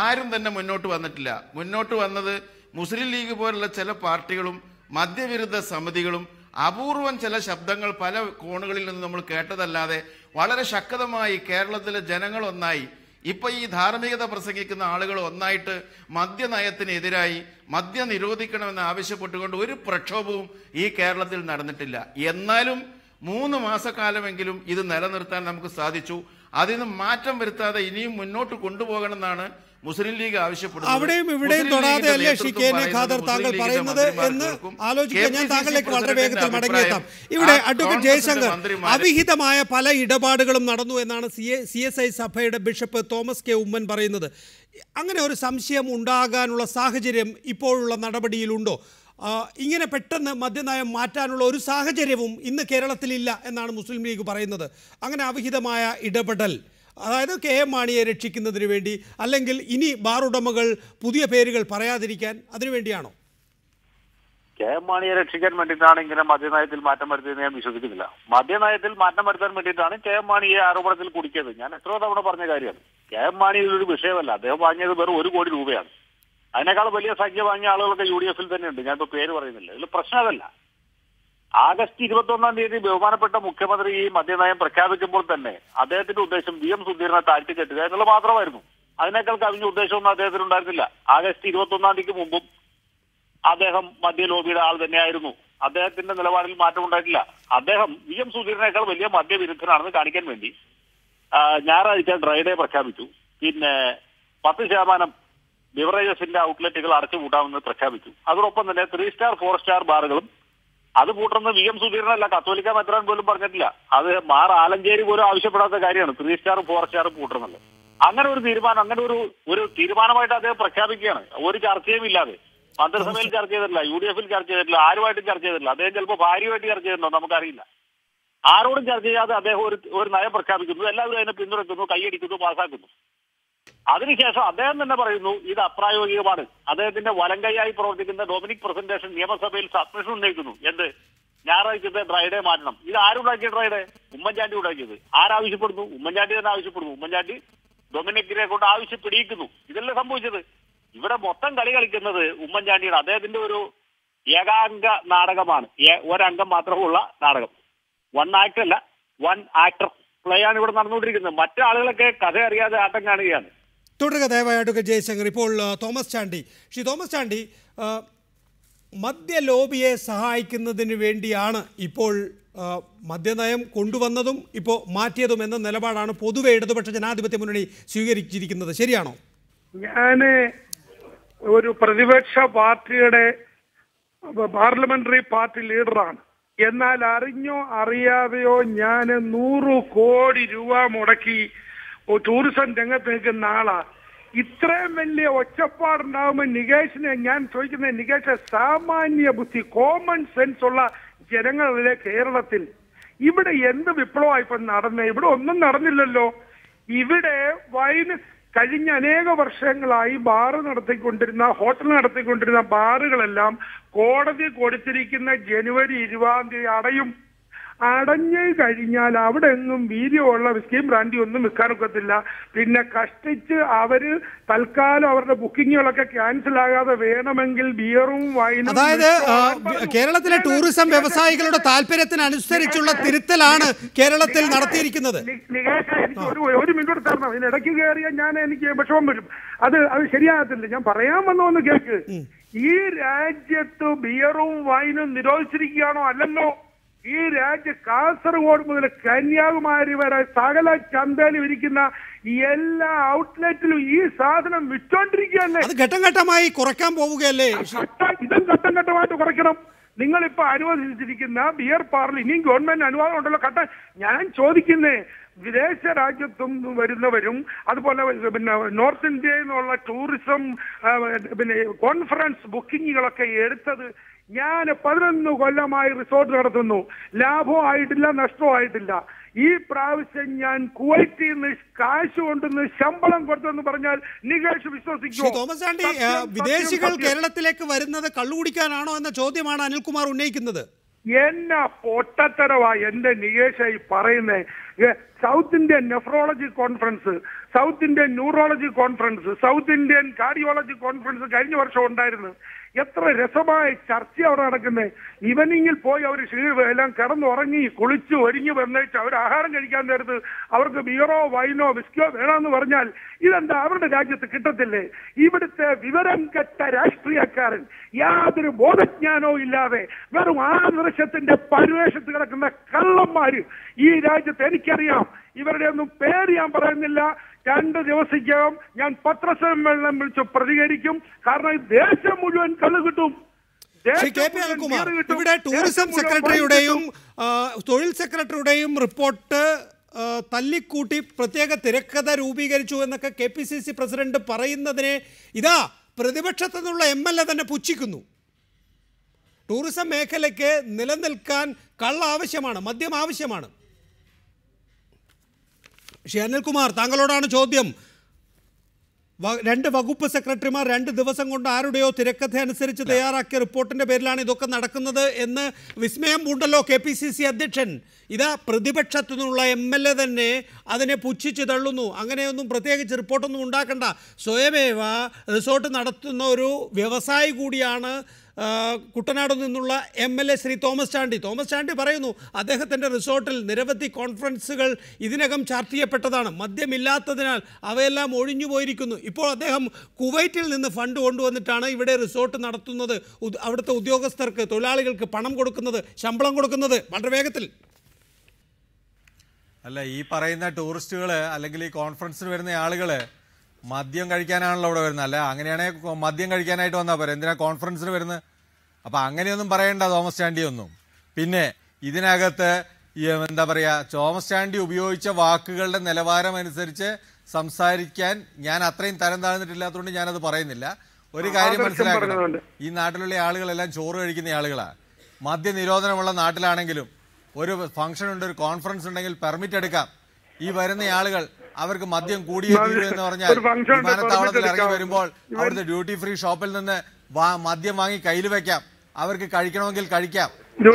ആരും തന്നെ മുന്നോട്ട് വന്നിട്ടില്ല. മുന്നോട്ട് വന്നത് മുസ്ലിം ലീഗ് പോലുള്ള ചില പാർട്ടികളും മദ്യവിരുദ്ധ സമിതികളും അപൂർവം ചില ശബ്ദങ്ങൾ പല കോണുകളിൽ നിന്ന് നമ്മൾ കേട്ടതല്ലാതെ വളരെ ശക്തമായി കേരളത്തിലെ ജനങ്ങൾ ഒന്നായി, ഇപ്പൊ ഈ ധാർമ്മികത പ്രസംഗിക്കുന്ന ആളുകൾ ഒന്നായിട്ട് മദ്യനയത്തിനെതിരായി മദ്യം നിരോധിക്കണമെന്ന് ആവശ്യപ്പെട്ടുകൊണ്ട് ഒരു പ്രക്ഷോഭവും ഈ കേരളത്തിൽ നടന്നിട്ടില്ല. എന്നാലും 3 മാസക്കാലമെങ്കിലും ഇത് നിലനിർത്താൻ നമുക്ക് സാധിച്ചു. അതിന് മാറ്റം വരുത്താതെ ഇനിയും മുന്നോട്ട് കൊണ്ടുപോകണമെന്നാണ് മുസ്ലിം ലീഗ് ആവശ്യപ്പെടുന്നത്. അവിടെയും ഇവിടെയും തൊടാതെ അല്ലേ ശ്രീ കെ ഖാദർ താങ്കൾ പറയുന്നത് എന്ന് ആലോചിക്കാൻ ഞാൻ താങ്കളിലേക്ക് വളരെ വേഗത്തിൽ മടങ്ങിയെത്താം. ഇവിടെ അഡ്വക്കേറ്റ് ജയശങ്കർ, അവിഹിതമായ പല ഇടപാടുകളും നടന്നു എന്നാണ് CSI സഭയുടെ ബിഷപ്പ് തോമസ് കെ ഉമ്മൻ പറയുന്നത്. അങ്ങനെ ഒരു സംശയം ഉണ്ടാകാനുള്ള സാഹചര്യം ഇപ്പോഴുള്ള നടപടിയിലുണ്ടോ? ഇങ്ങനെ പെട്ടെന്ന് മദ്യനയം മാറ്റാനുള്ള ഒരു സാഹചര്യവും ഇന്ന് കേരളത്തിലില്ല എന്നാണ് മുസ്ലിം ലീഗ് പറയുന്നത്. അങ്ങനെ അവിഹിതമായ ഇടപെടൽ, അതായത് KM മാണിയെ രക്ഷിക്കുന്നതിന് വേണ്ടി, അല്ലെങ്കിൽ ഇനി ബാർ ഉടമകൾ പുതിയ പേരുകൾ പറയാതിരിക്കാൻ, അതിനുവേണ്ടിയാണോ? KM മാണിയെ രക്ഷിക്കാൻ വേണ്ടിയിട്ടാണ് ഇങ്ങനെ മദ്യനയത്തിൽ മാറ്റം വരുത്തിയെന്ന് ഞാൻ വിശ്വസിക്കുന്നില്ല. മദ്യനയത്തിൽ മാറ്റം വരുത്താൻ വേണ്ടിയിട്ടാണ് KM മാണിയെ ആരോപണത്തിൽ കുടിക്കിയത്. ഞാൻ എത്രയോ തവണ പറഞ്ഞ കാര്യമാണ്. KM മാണി ഇതൊരു വിഷയമല്ല. അദ്ദേഹം വാങ്ങിയത് വെറും 1 കോടി രൂപയാണ്. അതിനേക്കാൾ വലിയ സംഖ്യ വാങ്ങിയ ആളുകളൊക്കെ UDF തന്നെ ഉണ്ട്. ഞാനിപ്പോൾ പേര് പറയുന്നില്ല. ഇതിൽ പ്രശ്നം അതല്ല. ആഗസ്റ്റ് 21 ബഹുമാനപ്പെട്ട മുഖ്യമന്ത്രി ഈ മദ്യനയം പ്രഖ്യാപിക്കുമ്പോൾ തന്നെ അദ്ദേഹത്തിന്റെ ഉദ്ദേശം VM സുധീരനെ താഴ്ത്തിക്കെട്ടുക എന്നുള്ളത് മാത്രമായിരുന്നു. അതിനേക്കാൾ കവിഞ്ഞ ഉദ്ദേശമൊന്നും അദ്ദേഹത്തിന് ഉണ്ടായിരുന്നില്ല. ആഗസ്റ്റ് 21 മുമ്പും അദ്ദേഹം മദ്യ ലോബിയുടെ ആൾ തന്നെയായിരുന്നു. അദ്ദേഹത്തിന്റെ നിലപാടിൽ മാറ്റം ഉണ്ടായിട്ടില്ല. അദ്ദേഹം VM സുധീരനേക്കാൾ വലിയ മദ്യവിരുദ്ധനാണെന്ന് കാണിക്കാൻ വേണ്ടി ഞായറാഴ്ച ഡ്രൈ ഡേ പ്രഖ്യാപിച്ചു. പിന്നെ 10% ബിവറേജസിന്റെ ഔട്ട്ലെറ്റുകൾ അടച്ചുപൂട്ടാമെന്ന് പ്രഖ്യാപിച്ചു. അതോടൊപ്പം തന്നെ 3 സ്റ്റാർ 4 സ്റ്റാർ ബാറുകളും അത് പൂട്ടുന്നത് VM സുധീരനല്ല, കത്തോലിക്ക മെത്രാൻ പോലും പറഞ്ഞിട്ടില്ല. അത് മാർ ആലഞ്ചേരി പോലും ആവശ്യപ്പെടാത്ത കാര്യമാണ് 3 സ്റ്റാർ 4 സ്റ്റാർ പൂട്ടുന്നത്. അങ്ങനെ ഒരു തീരുമാനം, അങ്ങനെ ഒരു തീരുമാനമായിട്ട് അദ്ദേഹം പ്രഖ്യാപിക്കുകയാണ്. ഒരു ചർച്ചയും ഇല്ലാതെ. മന്ത്രിസഭയിൽ ചർച്ച ചെയ്തിട്ടില്ല, UDF-ൽ ചർച്ച ചെയ്തിട്ടില്ല, ആരുമായിട്ടും ചർച്ച ചെയ്തിട്ടില്ല. അദ്ദേഹം ചിലപ്പോൾ ഭാര്യയുമായിട്ട് ചർച്ച ചെയ്യുന്നുണ്ടോ നമുക്കറിയില്ല. ആരോടും ചർച്ച ചെയ്യാതെ അദ്ദേഹം ഒരു നയം പ്രഖ്യാപിക്കുന്നു. എല്ലാവരും അതിനെ പിന്തുണയ്ക്കുന്നു, കൈയടിക്കുന്നു, പാസ്സാക്കുന്നു. അതിനുശേഷം അദ്ദേഹം തന്നെ പറയുന്നു ഇത് അപ്രായോഗികമാണ്. അദ്ദേഹത്തിന്റെ വലങ്കൈയായി പ്രവർത്തിക്കുന്ന ഡൊമിനിക് പ്രസന്റേഷൻ നിയമസഭയിൽ സബ്മിഷൻ ഉന്നയിക്കുന്നു. എന്ത്? ഞായറാഴ്ചത്തെ ഡ്രൈഡേ മാറ്റണം. ഇത് ആരുണ്ടാക്കിയ ഡ്രൈഡേ? ഉമ്മൻചാണ്ടി ഉണ്ടാക്കിയത്. ആരാവശ്യപ്പെടുന്നു? ഉമ്മൻചാണ്ടി തന്നെ ആവശ്യപ്പെടുന്നു. ഉമ്മൻചാണ്ടി ഡൊമിനിക്കിനെ കൊണ്ട് ആവശ്യപ്പെടിയിക്കുന്നു. ഇതല്ലേ സംഭവിച്ചത്? ഇവിടെ മൊത്തം കളി കളിക്കുന്നത് ഉമ്മൻചാണ്ടിയാണ്. അദ്ദേഹത്തിന്റെ ഒരു ഏകാംഗ നാടകമാണ്, ഒരംഗം മാത്രമുള്ള നാടകം. വൺ ആക്ട് അല്ല, വൺ ആക്ടർ പ്ലേ ആണ് ഇവിടെ നടന്നുകൊണ്ടിരിക്കുന്നത്. മറ്റു ആളുകളൊക്കെ കഥ അറിയാതെ ആട്ടം കാണുകയാണ്. തുടരുക ദയവായി അഡ്വക്കേറ്റ് ജയശങ്കർ. ഇപ്പോൾ തോമസ് ചാണ്ടി, ശ്രീ തോമസ് ചാണ്ടി, മദ്യ ലോബിയെ സഹായിക്കുന്നതിന് വേണ്ടിയാണ് ഇപ്പോൾ മദ്യനയം കൊണ്ടുവന്നതും ഇപ്പോൾ മാറ്റിയതും എന്ന നിലപാടാണ് പൊതുവെ ഇടതുപക്ഷ ജനാധിപത്യ മുന്നണി സ്വീകരിച്ചിരിക്കുന്നത്. ശരിയാണോ? ഞാൻ ഒരു പ്രതിപക്ഷ പാർട്ടിയുടെ പാർലമെന്ററി പാർട്ടി ലീഡറാണ്. എന്നാൽ അറിഞ്ഞോ അറിയാതെയോ ഞാൻ 100 കോടി രൂപ മുടക്കി ടൂറിസം രംഗത്ത് നിൽക്കുന്ന ആളാ. ഇത്രയും വലിയ ഒച്ചപ്പാടുണ്ടാകുമ്പോൾ നികേഷിനെ ഞാൻ ചോദിക്കുന്നത്, നികേഷ് സാമാന്യ ബുദ്ധി, കോമൺ സെൻസ് ഉള്ള ജനങ്ങളിലെ കേരളത്തിൽ ഇവിടെ എന്ത് വിപ്ലവമായി ഇപ്പൊ നടന്നേ? ഇവിടെ ഒന്നും നടന്നില്ലല്ലോ. ഇവിടെ വൈന് കഴിഞ്ഞ അനേക വർഷങ്ങളായി ബാറ് നടത്തിക്കൊണ്ടിരുന്ന, ഹോട്ടൽ നടത്തിക്കൊണ്ടിരുന്ന ബാറുകളെല്ലാം കോടതി കൊടുത്തിരിക്കുന്ന ജനുവരി 20-ാം തീയതി അടയും. അടഞ്ഞു കഴിഞ്ഞാൽ അവിടെ എങ്ങും വീര്യമുള്ള വിസ്കിയും ബ്രാൻഡി ഒന്നും വിൽക്കാനൊക്കത്തില്ല. പിന്നെ കഷ്ടിച്ച് അവര് തൽക്കാലം അവരുടെ ബുക്കിങ്ങുകളൊക്കെ ക്യാൻസൽ ആകാതെ വേണമെങ്കിൽ ബിയറും വൈനും. അതായത് കേരളത്തിലെ ടൂറിസം വ്യവസായികളുടെ താല്പര്യത്തിനനുസരിച്ചുള്ള തിരുത്തലാണ് കേരളത്തിൽ നടത്തിയിരിക്കുന്നത്. നികേഷ്, എനിക്ക് ഒരു മിനിറ്റ് തരണം. ഇതിനിടയ്ക്ക് കയറിയാൽ എനിക്ക് വിഷമം വരും. അത് ശരിയാകത്തില്ല. ഞാൻ പറയാൻ വന്നോന്ന് കേൾക്ക്. ഈ രാജ്യത്ത് ബിയറും വൈനും നിരോധിച്ചിരിക്കുകയാണോ? അല്ലല്ലോ. ഈ കാസർഗോഡ് മുതൽ കന്യാകുമാരി വരെ സകല ചന്തയിൽ ഇരിക്കുന്ന എല്ലാ ഔട്ട്ലെറ്റിലും ഈ സാധനം വിറ്റോണ്ടിരിക്കുകയല്ലേ. ഘട്ടം ഘട്ടമായി കുറയ്ക്കാൻ പോവുകയല്ലേ? ഇതും ഘട്ടം ഘട്ടമായിട്ട് കുറയ്ക്കണം. നിങ്ങളിപ്പോ അനുവദിച്ചിരിക്കുന്ന ബിയർ പാർലർ ഇനിയും ഗവൺമെന്റ് അനുവാദം ഉണ്ടല്ലോ. ഞാൻ ചോദിക്കുന്നേ, വിദേശ രാജ്യത്തും വരുന്നവരും അതുപോലെ പിന്നെ നോർത്ത് ഇന്ത്യയിൽ നിന്നുള്ള ടൂറിസം കോൺഫറൻസ് ബുക്കിങ്ങുകളൊക്കെ എടുത്തത് ഞാൻ 11 കൊല്ലമായി റിസോർട്ട് നടത്തുന്നു. ലാഭമായിട്ടില്ല, നഷ്ടമായിട്ടില്ല. ഈ പ്രാവശ്യം ഞാൻ കുവൈറ്റിൽ നിന്ന് കാശ് കൊണ്ടുവന്ന് ശമ്പളം കൊടുത്തെന്ന് പറഞ്ഞാൽ നികേഷ് വിശ്വസിക്കുമോ? തോമസ് ചാണ്ടി, വിദേശികൾ കേരളത്തിലേക്ക് വരുന്നത് കള്ളുകുടിക്കാനാണോ എന്ന ചോദ്യമാണ് അനിൽകുമാർ ഉന്നയിക്കുന്നത്. എന്നാ പൊട്ടത്തരവാ എന്റെ നികേഷായി പറയുന്നേ. South Indian nephrology conference, south Indian neurology conference, south Indian cardiology conference കഴിഞ്ഞ വർഷം ഉണ്ടായിരുന്നു. എത്ര രസമായ ചർച്ച അവിടെ നടക്കുന്നത്. ഈവനിങ്ങിൽ പോയി അവർ എല്ലാം കിടന്നുറങ്ങി കുളിച്ച് ഒരുങ്ങി വന്നേച്ച് അവർ ആഹാരം കഴിക്കാൻ നേരത്ത് അവർക്ക് ബിയറോ വൈനോ വിസ്കിയോ വേണമെന്ന് പറഞ്ഞാൽ ഇതെന്താ അവരുടെ രാജ്യത്ത് കിട്ടത്തില്ലേ? ഇവിടുത്തെ വിവരം കെട്ട രാഷ്ട്രീയക്കാരൻ യാതൊരു ബോധജ്ഞാനവും ഇല്ലാതെ വെറും ആദർശത്തിന്റെ പരിവേഷത്ത് കിടക്കുന്ന കള്ളന്മാര് ഈ രാജ്യത്ത് എനിക്കറിയാം. ഇവരുടെ ഒന്നും പേര് ഞാൻ പറയുന്നില്ല. 2 ദിവസത്തിനകം ഞാൻ പത്രസമ്മേളനം വിളിച്ച് പ്രതികരിക്കും. കാരണം ദേശം മുഴുവൻ കള്ളു കിട്ടും. ഇവിടെ ടൂറിസം സെക്രട്ടറിയുടെയും തൊഴിൽ സെക്രട്ടറിയുടെയും റിപ്പോർട്ട് തല്ലിക്കൂട്ടി പ്രത്യേക തിരക്കഥ രൂപീകരിച്ചു എന്നൊക്കെ KPCC പ്രസിഡന്റ് പറയുന്നതിനെ ഇതാ പ്രതിപക്ഷത്തു നിന്നുള്ള MLA തന്നെ പുച്ഛിക്കുന്നു. ടൂറിസം മേഖലയ്ക്ക് നിലനിൽക്കാൻ കള്ള ആവശ്യമാണ്, മദ്യം ആവശ്യമാണ്. ശ്രീ അനിൽകുമാർ, താങ്കളോടാണ് ചോദ്യം. 2 വകുപ്പ് സെക്രട്ടറിമാർ 2 ദിവസം കൊണ്ട് ആരുടെയോ തിരക്കഥ അനുസരിച്ച് തയ്യാറാക്കിയ റിപ്പോർട്ടിന്റെ പേരിലാണ് ഇതൊക്കെ നടക്കുന്നത് എന്ന് വിസ്മയം പൂണ്ടല്ലോ KPCC അധ്യക്ഷൻ. ഇതാ പ്രതിപക്ഷത്തു നിന്നുള്ള MLA തന്നെ അതിനെ പുച്ഛിച്ച് തള്ളുന്നു. അങ്ങനെയൊന്നും പ്രത്യേകിച്ച് റിപ്പോർട്ടൊന്നും ഉണ്ടാക്കണ്ട, സ്വയമേവ റിസോർട്ട് നടത്തുന്ന ഒരു വ്യവസായി കൂടിയാണ് കുട്ടനാട് നിന്നുള്ള MLA ശ്രീ തോമസ് ചാണ്ടി പറയുന്നു അദ്ദേഹത്തിൻ്റെ റിസോർട്ടിൽ നിരവധി കോൺഫറൻസുകൾ ഇതിനകം ചാർട്ട് ചെയ്യപ്പെട്ടതാണ്. മദ്യമില്ലാത്തതിനാൽ അവയെല്ലാം ഒഴിഞ്ഞു പോയിരിക്കുന്നു. ഇപ്പോൾ അദ്ദേഹം കുവൈറ്റിൽ നിന്ന് ഫണ്ട് കൊണ്ടുവന്നിട്ടാണ് ഇവിടെ റിസോർട്ട് നടത്തുന്നത്. അവിടുത്തെ ഉദ്യോഗസ്ഥർക്ക്, തൊഴിലാളികൾക്ക് പണം കൊടുക്കുന്നത്, ശമ്പളം കൊടുക്കുന്നത് വളരെ വേഗത്തിൽ. അല്ല, ഈ പറയുന്ന ടൂറിസ്റ്റുകൾ അല്ലെങ്കിൽ ഈ കോൺഫറൻസിന് വരുന്ന ആളുകൾ മദ്യം കഴിക്കാനാണല്ലോ ഇവിടെ വരുന്നത്. അല്ല, അങ്ങനെയാണെങ്കിൽ മദ്യം കഴിക്കാനായിട്ട് വന്നാൽ പോരെ, എന്തിനാ കോൺഫറൻസിന് വരുന്നത്? അപ്പം അങ്ങനെയൊന്നും പറയണ്ട തോമസ് ചാണ്ടിയൊന്നും. പിന്നെ ഇതിനകത്ത് എന്താ പറയുക, തോമസ് ചാണ്ടി ഉപയോഗിച്ച വാക്കുകളുടെ നിലവാരം അനുസരിച്ച് സംസാരിക്കാൻ ഞാൻ അത്രയും തരം താഴ്ന്നിട്ടില്ലാത്തതുകൊണ്ട് ഞാനത് പറയുന്നില്ല. ഒരു കാര്യം മനസ്സിലാക്കണം, ഈ നാട്ടിലുള്ള ആളുകളെല്ലാം ചോറ് കഴിക്കുന്ന ആളുകളാണ്. മദ്യനിരോധനമുള്ള നാട്ടിലാണെങ്കിലും ഒരു ഫംഗ്ഷൻ ഉണ്ട്, ഒരു കോൺഫറൻസ് ഉണ്ടെങ്കിൽ പെർമിറ്റ് എടുക്കാം. ഈ വരുന്ന ആളുകൾ അവർക്ക് മദ്യം കൂടിയേ തീരൂ എന്ന് പറഞ്ഞാൽ വിമാനത്താവളത്തിൽ ഇറങ്ങി വരുമ്പോൾ അവിടുത്തെ ഡ്യൂട്ടി ഫ്രീ ഷോപ്പിൽ നിന്ന് മദ്യം വാങ്ങി കയ്യിൽ വെക്കാം, അവർക്ക് കഴിക്കണമെങ്കിൽ കഴിക്കാം.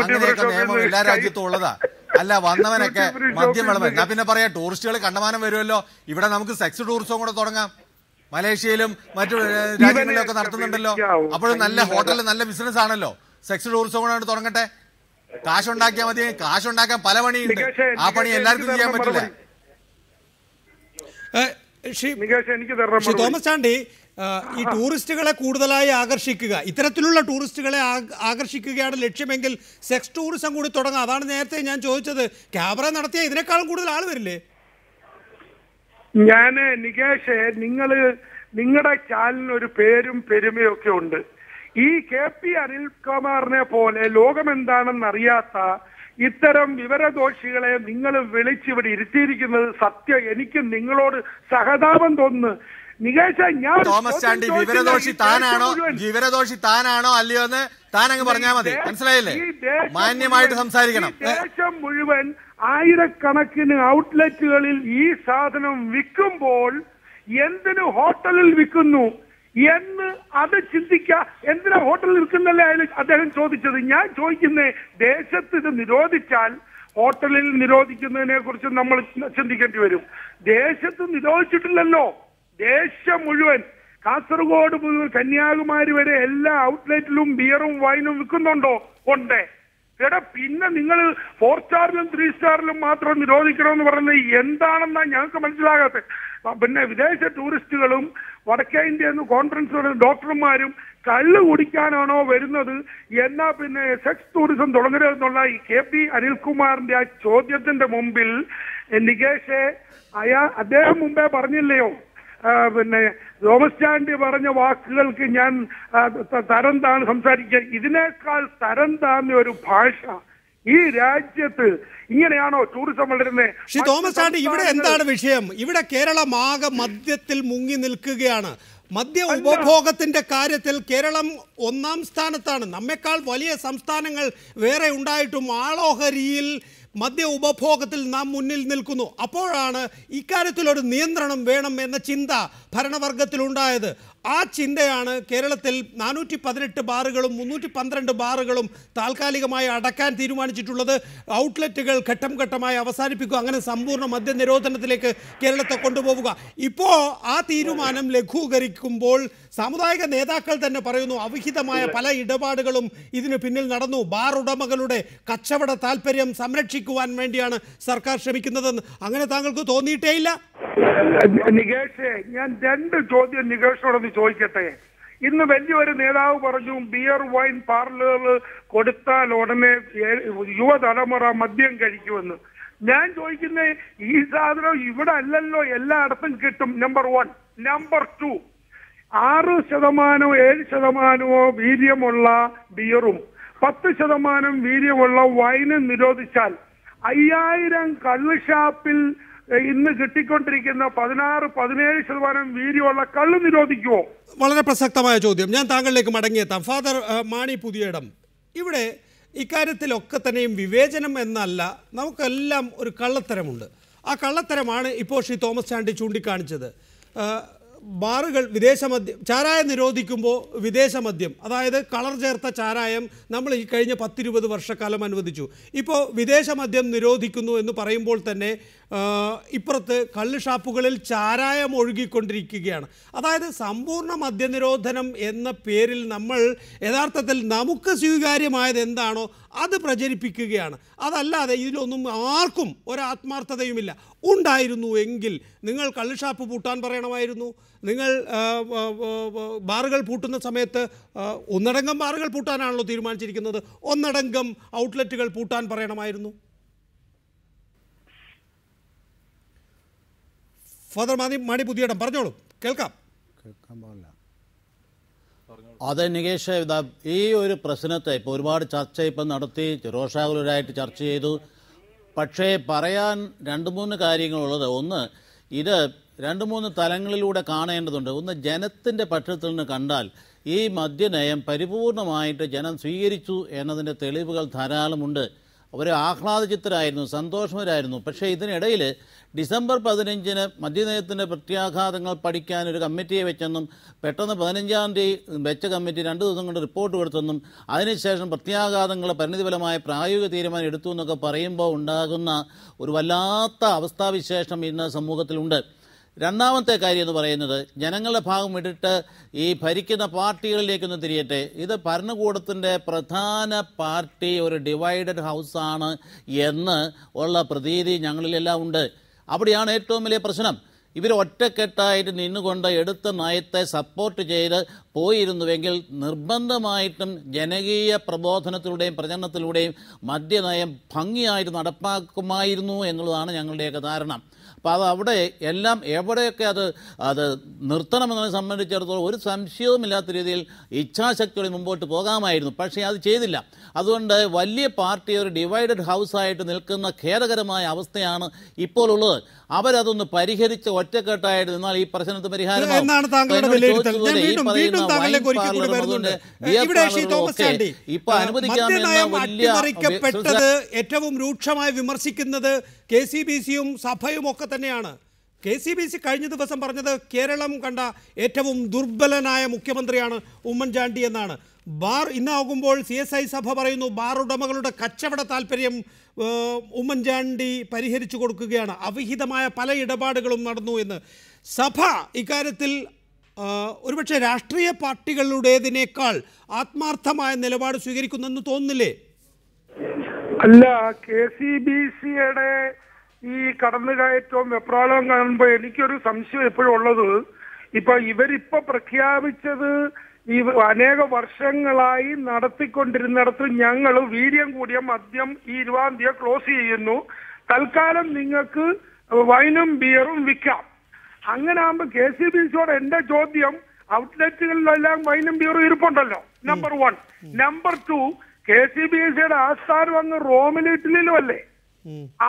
അങ്ങനെയൊക്കെ നിയമം എല്ലാ രാജ്യത്തും ഉള്ളതാ. അല്ല, വന്നവനൊക്കെ മദ്യം വിളമ്പ്. എന്നാ പിന്നെ പറയാ ടൂറിസ്റ്റുകൾ കണ്ടമാനം വരുമല്ലോ, ഇവിടെ നമുക്ക് സെക്സ് ടൂറിസവും കൂടെ തുടങ്ങാം. മലേഷ്യയിലും മറ്റു രാജ്യങ്ങളിലൊക്കെ നടത്തുന്നുണ്ടല്ലോ. അപ്പോഴും നല്ല ഹോട്ടലിൽ നല്ല ബിസിനസ് ആണല്ലോ. സെക്സ് ടൂറിസം കൂടെ തുടങ്ങട്ടെ. കാശുണ്ടാക്കിയാൽ മതി. കാശുണ്ടാക്കാൻ പല പണിയുണ്ട്. ആ പണി എല്ലാവർക്കും ചെയ്യാൻ പറ്റില്ല. ശ്രീ തോമസ് ചാണ്ടി, ഈ ടൂറിസ്റ്റുകളെ കൂടുതലായി ആകർഷിക്കുക, ഇത്തരത്തിലുള്ള ടൂറിസ്റ്റുകളെ ആകർഷിക്കുകയാണ് ലക്ഷ്യമെങ്കിൽ സെക്സ് ടൂറിസം കൂടി തുടങ്ങാം. അതാണ് നേരത്തെ ഞാൻ ചോദിച്ചത്. ക്യാമറ നടത്തിയ ഇതിനേക്കാളും കൂടുതൽ ആൾ വരില്ലേ? ഞാന് നികേഷ്, നിങ്ങളുടെ ചാനലിന് ഒരു പേരും പെരുമയും ഒക്കെ ഉണ്ട്. ഈ KP അനിൽകുമാറിനെ പോലെ ലോകമെന്താണെന്ന് അറിയാത്ത ഇത്തരം വിവരദോഷികളെ നിങ്ങൾ വിളിച്ചിവിടെ ഇരുത്തിയിരിക്കുന്നത് സത്യം. എനിക്ക് നിങ്ങളോട് സഹതാപം തോന്നുന്നു. നികേഷ്, ഞാൻ തോമസ് ചാണ്ടി വിവരദോഷി താനാണോ അല്ലയോ എന്ന് താനങ്ങ് പറഞ്ഞാൽ മതി. മനസ്സിലായില്ലേ? മാന്യമായിട്ട് സംസാരിക്കണം. ദേശം മുഴുവൻ ആയിരക്കണക്കിന് ഔട്ട്ലെറ്റുകളിൽ ഈ സാധനം വിൽക്കുമ്പോൾ എന്തിനു ഹോട്ടലിൽ വിൽക്കുന്നു എന്ന് അത് ചിന്തിക്കുക. എന്തിനാ ഹോട്ടലിൽ വിൽക്കുന്നല്ലേ അദ്ദേഹം ചോദിച്ചത്. ഞാൻ ചോദിക്കുന്നത്, ദേശത്ത് ഇത് നിരോധിച്ചാൽ ഹോട്ടലിൽ നിരോധിക്കുന്നതിനെ കുറിച്ച് നമ്മൾ ചിന്തിക്കേണ്ടി വരും. ദേശത്ത് നിരോധിച്ചിട്ടില്ലല്ലോ. ദേശം മുഴുവൻ, കാസർഗോഡ് മുതൽ കന്യാകുമാരി വരെ എല്ലാ ഔട്ട്ലെറ്റിലും ബിയറും വൈനും വിൽക്കുന്നുണ്ടോ? ഉണ്ട്. എടാ, പിന്നെ നിങ്ങൾ 4 സ്റ്റാറിലും 3 സ്റ്റാറിലും മാത്രം നിരോധിക്കണമെന്ന് പറയുന്നത് എന്താണെന്നാ ഞങ്ങൾക്ക് മനസ്സിലാകാത്തത്. പിന്നെ വിദേശ ടൂറിസ്റ്റുകളും വടക്കേ ഇന്ത്യയിൽ നിന്ന് കോൺഫറൻസ് ഡോക്ടർമാരും കള്ള് കുടിക്കാനാണോ വരുന്നത്? എന്നാ പിന്നെ സെക്സ് ടൂറിസം തുടങ്ങരുതെന്നുള്ള ഈ KP അനിൽകുമാറിന്റെ ആ ചോദ്യത്തിന്റെ മുമ്പിൽ നികേഷ്, അദ്ദേഹം മുമ്പേ പറഞ്ഞില്ലയോ, പിന്നെ തോമസ് ചാണ്ടി പറഞ്ഞ വാക്കുകൾക്ക് ഞാൻ തരം താന്ന് സംസാരിക്കുക. ഇതിനേക്കാൾ തരം താന്ന ഒരു ഭാഷ ഈ രാജ്യത്ത് ഇങ്ങനെയാണോ ടൂറിസം വളരുന്നത്? ശ്രീ തോമസ് ചാണ്ടി, ഇവിടെ എന്താണ് വിഷയം? ഇവിടെ കേരളം ആകെ മദ്യത്തിൽ മുങ്ങി നിൽക്കുകയാണ്. മദ്യ ഉപഭോഗത്തിന്റെ കാര്യത്തിൽ കേരളം 1ാം സ്ഥാനത്താണ്. നമ്മെക്കാൾ വലിയ സംസ്ഥാനങ്ങൾ വേറെ ഉണ്ടായിട്ടും ആളോഹരിയിൽ മദ്യ ഉപഭോഗത്തിൽ നാം മുന്നിൽ നിൽക്കുന്നു. അപ്പോഴാണ് ഇക്കാര്യത്തിലൊരു നിയന്ത്രണം വേണം എന്ന ചിന്ത ഭരണവർഗത്തിലുണ്ടായത്. ആ ചിന്തയാണ് കേരളത്തിൽ 418 ബാറുകളും 312 ബാറുകളും താൽക്കാലികമായി അടക്കാൻ തീരുമാനിച്ചിട്ടുള്ളത്. ഔട്ട്ലെറ്റുകൾ ഘട്ടം ഘട്ടമായി അവസാനിപ്പിക്കുക, അങ്ങനെ സമ്പൂർണ്ണ മദ്യ നിരോധനത്തിലേക്ക് കേരളത്തെ കൊണ്ടുപോവുക. ഇപ്പോൾ ആ തീരുമാനം ലഘൂകരിക്കുമ്പോൾ സാമുദായിക നേതാക്കൾ തന്നെ പറയുന്നു അവിഹിതമായ പല ഇടപാടുകളും ഇതിന് പിന്നിൽ നടന്നു. ബാർ ഉടമകളുടെ കച്ചവട താല്പര്യം സംരക്ഷിക്കുവാൻ വേണ്ടിയാണ് സർക്കാർ ശ്രമിക്കുന്നതെന്ന്. അങ്ങനെ താങ്കൾക്ക് തോന്നിയിട്ടേയില്ല? നികേഷ്, ഞാൻ 2 ചോദ്യം നികേഷിനോടൊന്ന് ചോദിക്കട്ടെ. ഇന്ന് വലിയൊരു നേതാവ് പറഞ്ഞു ബിയർ വൈൻ പാർലറുകൾ കൊടുത്താൽ ഉടനെ യുവതലമുറ മദ്യം കഴിക്കുമെന്ന്. ഞാൻ ചോദിക്കുന്നത്, ഈ സാധനം ഇവിടെ അല്ലല്ലോ, എല്ലായിടത്തും കിട്ടും. നമ്പർ 1. നമ്പർ 2, 6% 7% വീര്യമുള്ള ബിയറും 10% വീര്യമുള്ള വൈനും നിരോധിച്ചാൽ 5000 കള്ള് ഷാപ്പിൽ ഇന്ന് കിട്ടിക്കൊണ്ടിരിക്കുന്ന 16-17% വീര്യമുള്ള കള്ള് നിരോധിക്കുമോ? വളരെ പ്രസക്തമായ ചോദ്യം. ഞാൻ താങ്കളിലേക്ക് മടങ്ങിയെത്താം. ഫാദർ മാണി പുതിയടം, ഇവിടെ ഇക്കാര്യത്തിലൊക്കെ തന്നെയും വിവേചനം എന്നല്ല, നമുക്കെല്ലാം ഒരു കള്ളത്തരമുണ്ട്. ആ കള്ളത്തരമാണ് ഇപ്പോൾ ശ്രീ തോമസ് ചാണ്ടി ചൂണ്ടിക്കാണിച്ചത്. ബാറുകൾ വിദേശമദ്യം, ചാരായം നിരോധിക്കുമ്പോൾ വിദേശമദ്യം, അതായത് കളർ ചേർത്ത ചാരായം നമ്മൾ ഈ കഴിഞ്ഞ 10-20 വർഷക്കാലം അനുവദിച്ചു. ഇപ്പോൾ വിദേശമദ്യം നിരോധിക്കുന്നു എന്ന് പറയുമ്പോൾ തന്നെ ഇപ്പുറത്ത് കള്ള് ഷാപ്പുകളിൽ ചാരായം ഒഴുകിക്കൊണ്ടിരിക്കുകയാണ്. അതായത് സമ്പൂർണ്ണ മദ്യനിരോധനം എന്ന പേരിൽ നമ്മൾ യഥാർത്ഥത്തിൽ നമുക്ക് സ്വീകാര്യമായത് എന്താണോ അത് പ്രചരിപ്പിക്കുകയാണ്. അതല്ലാതെ ഇതിലൊന്നും ആർക്കും ഒരാത്മാർത്ഥതയുമില്ല. ഉണ്ടായിരുന്നു എങ്കിൽ നിങ്ങൾ കള്ള് ഷാപ്പ് പൂട്ടാൻ പറയണമായിരുന്നു. നിങ്ങൾ ബാറുകൾ പൂട്ടുന്ന സമയത്ത് ഒന്നടങ്കം ബാറുകൾ പൂട്ടാനാണല്ലോ തീരുമാനിച്ചിരിക്കുന്നത്, ഒന്നടങ്കം ഔട്ട്ലെറ്റുകൾ പൂട്ടാൻ പറയണമായിരുന്നു. ഫാദർ മാണി പുതിയടം പറഞ്ഞോളൂ, കേൾക്കാൻ പാടില്ല. അതെ നികേഷ്, ഈ ഒരു പ്രശ്നത്തെ ഇപ്പോൾ ഒരുപാട് ചർച്ച ഇപ്പം നടത്തി, രോഷാകുലരായിട്ട് ചർച്ച ചെയ്തു. പക്ഷേ പറയാൻ 2-3 കാര്യങ്ങളുള്ളത്. ഒന്ന്, ഇത് 2-3 തലങ്ങളിലൂടെ കാണേണ്ടതുണ്ട്. ഒന്ന്, ജനത്തിൻ്റെ പക്ഷത്തിൽ നിന്ന് കണ്ടാൽ ഈ മദ്യനയം പരിപൂർണമായിട്ട് ജനം സ്വീകരിച്ചു എന്നതിൻ്റെ തെളിവുകൾ ധാരാളമുണ്ട്. അവർ ആഹ്ലാദചിത്തരായിരുന്നു, സന്തോഷവരായിരുന്നു. പക്ഷേ ഇതിനിടയിൽ ഡിസംബർ 15-ന് മദ്യനയത്തിൻ്റെ പ്രത്യാഘാതങ്ങൾ പഠിക്കാൻ ഒരു കമ്മിറ്റിയെ വെച്ചെന്നും പെട്ടെന്ന് 15-ാം തീയതി വെച്ച കമ്മിറ്റി 2 ദിവസം കൊണ്ട് റിപ്പോർട്ട് കൊടുത്തെന്നും അതിനുശേഷം പ്രത്യാഘാതങ്ങൾ പരിണിതിഫലമായ പ്രായോഗിക തീരുമാനം എടുത്തു എന്നൊക്കെ പറയുമ്പോൾ ഉണ്ടാകുന്ന ഒരു വല്ലാത്ത അവസ്ഥാവിശേഷം ഇന്ന് സമൂഹത്തിലുണ്ട്. രണ്ടാമത്തെ കാര്യം എന്ന് പറയുന്നത്, ജനങ്ങളുടെ ഭാഗം വിട്ടിട്ട് ഈ ഭരിക്കുന്ന പാർട്ടികളിലേക്കൊന്ന് തിരിയട്ടെ. ഇത് ഭരണകൂടത്തിൻ്റെ പ്രധാന പാർട്ടി ഒരു ഡിവൈഡഡ് ഹൗസാണ് എന്ന് ഉള്ള പ്രതീതി ഞങ്ങളിലെല്ലാം ഉണ്ട്. അവിടെയാണ് ഏറ്റവും വലിയ പ്രശ്നം. ഇവർ ഒറ്റക്കെട്ടായിട്ട് നിന്നുകൊണ്ട് എടുത്ത നയത്തെ സപ്പോർട്ട് ചെയ്ത് പോയിരുന്നുവെങ്കിൽ നിർബന്ധമായിട്ടും ജനകീയ പ്രബോധനത്തിലൂടെയും പ്രചരണത്തിലൂടെയും മദ്യനയം ഭംഗിയായിട്ട് നടപ്പാക്കുമായിരുന്നു എന്നുള്ളതാണ് ഞങ്ങളുടെയൊക്കെ ധാരണ. അപ്പോൾ അത് അവിടെ എല്ലാം എവിടെയൊക്കെ അത് നിർത്തണമെന്നതിനെ സംബന്ധിച്ചിടത്തോളം ഒരു സംശയവുമില്ലാത്ത രീതിയിൽ ഇച്ഛാശക്തിയോടെ മുമ്പോട്ട് പോകാമായിരുന്നു. പക്ഷേ അത് ചെയ്തില്ല. അതുകൊണ്ട് വലിയ പാർട്ടി ഒരു ഡിവൈഡഡ് ഹൗസായിട്ട് നിൽക്കുന്ന ഖേദകരമായ അവസ്ഥയാണ് ഇപ്പോൾ ഉള്ളത്. അവരതൊന്ന് പരിഹരിച്ച് ഒറ്റക്കെട്ടായിട്ട് നിന്നാൽ ഈ പ്രശ്നത്തിന് പരിഹാരമാകും. ഇപ്പൊ അനുവദിക്കാമെന്ന ഏറ്റവും രൂക്ഷമായി വിമർശിക്കുന്നത് KCBC-യും സഭയും ഒക്കെ തന്നെയാണ്. KCBC കഴിഞ്ഞ ദിവസം പറഞ്ഞത് കേരളം കണ്ട ഏറ്റവും ദുർബലനായ മുഖ്യമന്ത്രിയാണ് ഉമ്മൻചാണ്ടി എന്നാണ്. ബാർ ഇന്നാകുമ്പോൾ CSI സഭ പറയുന്നു ബാർ ഉടമകളുടെ കച്ചവട താല്പര്യം ഉമ്മൻചാണ്ടി പരിഹരിച്ചു കൊടുക്കുകയാണ്, അവിഹിതമായ പല ഇടപാടുകളും നടന്നു എന്ന്. സഭ ഇക്കാര്യത്തിൽ ഒരുപക്ഷെ രാഷ്ട്രീയ പാർട്ടികളുടേതിനേക്കാൾ ആത്മാർത്ഥമായ നിലപാട് സ്വീകരിക്കുന്നെന്ന് തോന്നുന്നില്ലേ? അല്ല, KCBC-യുടെ ഈ കടന്നുകയറ്റവും വെപ്രാളവും കാണുമ്പോൾ എനിക്കൊരു സംശയം എപ്പോഴും ഉള്ളത്, ഇപ്പൊ ഇവരിപ്പോ പ്രഖ്യാപിച്ചത് ഈ അനേക വർഷങ്ങളായി നടത്തിക്കൊണ്ടിരുന്നിടത്ത് ഞങ്ങൾ വീര്യം കൂടിയ മദ്യം ഈ 20-ാം തീയതി ക്ലോസ് ചെയ്യുന്നു, തൽക്കാലം നിങ്ങൾക്ക് വൈനും ബിയറും വിൽക്കാം. അങ്ങനെ ആകുമ്പോൾ KCBC-യോട് എന്റെ ചോദ്യം, ഔട്ട്ലെറ്റുകളിലെല്ലാം വൈനും ബിയറും ഇരിപ്പുണ്ടല്ലോ, നമ്പർ 1. നമ്പർ 2, KCBC-യുടെ ആസ്ഥാനം അങ്ങ് റോമിൽ ഇറ്റലിയിലും അല്ലേ,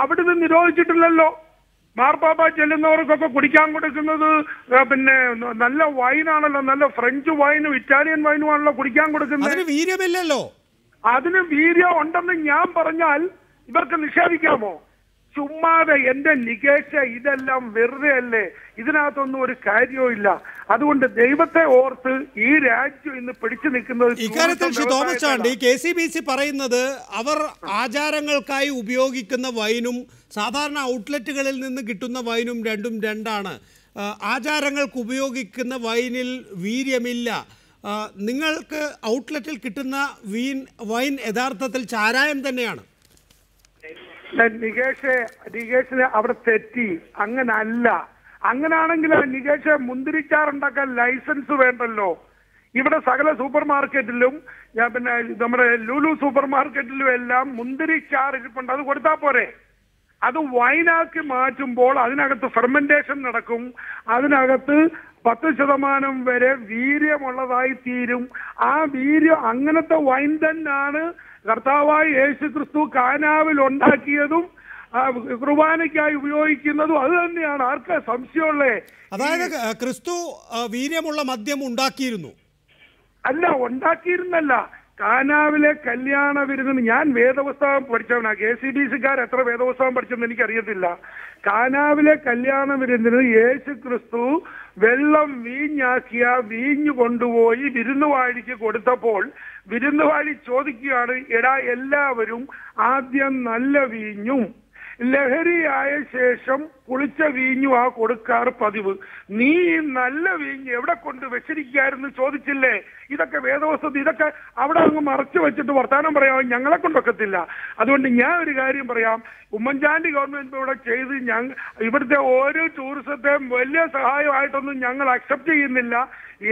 അവിടുന്ന് നിരോധിച്ചിട്ടില്ലല്ലോ. മാർപ്പാപ്പ ചെല്ലുന്നവർക്കൊക്കെ കുടിക്കാൻ കൊടുക്കുന്നത് പിന്നെ നല്ല വൈനാണല്ലോ, നല്ല ഫ്രഞ്ച് വൈനും ഇറ്റാലിയൻ വൈനുമാണല്ലോ കുടിക്കാൻ കൊടുക്കുന്നത്. വീര്യമില്ലല്ലോ. അതിന് വീര്യം ഉണ്ടെന്ന് ഞാൻ പറഞ്ഞാൽ ഇവർക്ക് നിഷേധിക്കാമോ? ചുമ്മാതെ എന്റെ നികേഷ, ഇതെല്ലാം വെറുതെ അല്ലേ, ഇതിനകത്തൊന്നും ഒരു കാര്യവും ഇല്ല. അതുകൊണ്ട് ദൈവത്തെ ഓർത്ത് ഈ രാജ്യം ഇന്ന് പിടിച്ചു നിൽക്കുന്നത്. ഇക്കാര്യത്തിൽ ശ്രീ തോമസ് ചാണ്ടി, KCBC പറയുന്നത് അവർ ആചാരങ്ങൾക്കായി ഉപയോഗിക്കുന്ന വൈനും സാധാരണ ഔട്ട്ലെറ്റുകളിൽ നിന്ന് കിട്ടുന്ന വൈനും രണ്ടും രണ്ടാണ്. ആചാരങ്ങൾക്ക് ഉപയോഗിക്കുന്ന വൈനിൽ വീര്യമില്ല. നിങ്ങൾക്ക് ഔട്ട്ലെറ്റിൽ കിട്ടുന്ന വൈൻ യഥാർത്ഥത്തിൽ ചാരായം തന്നെയാണ്. നികേഷിന് അവിടെ തെറ്റി. അങ്ങനല്ല. അങ്ങനാണെങ്കിൽ നികേഷ് മുന്തിരിച്ചാറുണ്ടാക്കാൻ ലൈസൻസ് വേണ്ടല്ലോ. ഇവിടെ സകല സൂപ്പർ മാർക്കറ്റിലും പിന്നെ നമ്മുടെ ലുലു സൂപ്പർ മാർക്കറ്റിലും എല്ലാം മുന്തിരിച്ചാർ ഇരിപ്പുണ്ട്, അത് കൊടുത്താൽ പോരെ? അത് വൈനാക്കി മാറ്റുമ്പോൾ അതിനകത്ത് ഫെർമെന്റേഷൻ നടക്കും, അതിനകത്ത് 10% വരെ വീര്യമുള്ളതായി തീരും. ആ വീര്യം അങ്ങനത്തെ വൈൻ തന്നെയാണ് കർത്താവായ യേശു ക്രിസ്തു കാനാവിൽ ഉണ്ടാക്കിയതും കുർബാനയ്ക്കായി ഉപയോഗിക്കുന്നതും അത് തന്നെയാണ്. ആർക്കാ സംശയമുള്ളേ? അതായത് ക്രിസ്തു വീര്യമുള്ള മദ്യം ഉണ്ടാക്കിയിരുന്നു. അല്ല, ഉണ്ടാക്കിയിരുന്നല്ല. കാനാവിലെ കല്യാണ വിരുന്നിന് ഞാൻ വേദപുസ്തകം പഠിച്ചവനാ. KCBC-ക്കാർ എത്ര വേദപുസ്തകം പഠിച്ചെന്ന് എനിക്കറിയത്തില്ല. കാനാവിലെ കല്യാണ വിരുന്നിന് യേശു ക്രിസ്തു വെള്ളം വീഞ്ഞാക്കിയ വീഞ്ഞു കൊണ്ടുപോയി വിരുന്നുവാഴിക്ക് കൊടുത്തപ്പോൾ വിരുന്നുവാഴി ചോദിക്കുകയാണ്, എടാ എല്ലാവരും ആദ്യം നല്ല വീഞ്ഞും ലഹരിയായ ശേഷം പുളിച്ച വീഞ്ഞും ആ കൊടുക്കാറ് പതിവ്, നീ നല്ല വീഞ്ഞ് എവിടെ കൊണ്ട് വെച്ചിരിക്കായിരുന്നു ചോദിച്ചില്ലേ? ഇതൊക്കെ വേദവസ്തു, ഇതൊക്കെ അവിടെ അങ്ങ് മറച്ചു വെച്ചിട്ട് വർത്താനം പറയാൻ ഞങ്ങളെ കൊണ്ടൊക്കത്തില്ല. അതുകൊണ്ട് ഞാൻ ഒരു കാര്യം പറയാം, ഉമ്മൻചാണ്ടി ഗവൺമെന്റ് ഇവിടെ ചെയ്ത് ഇവിടുത്തെ ഓരോ ടൂറിസത്തെയും വലിയ സഹായമായിട്ടൊന്നും ഞങ്ങൾ അക്സെപ്റ്റ് ചെയ്യുന്നില്ല.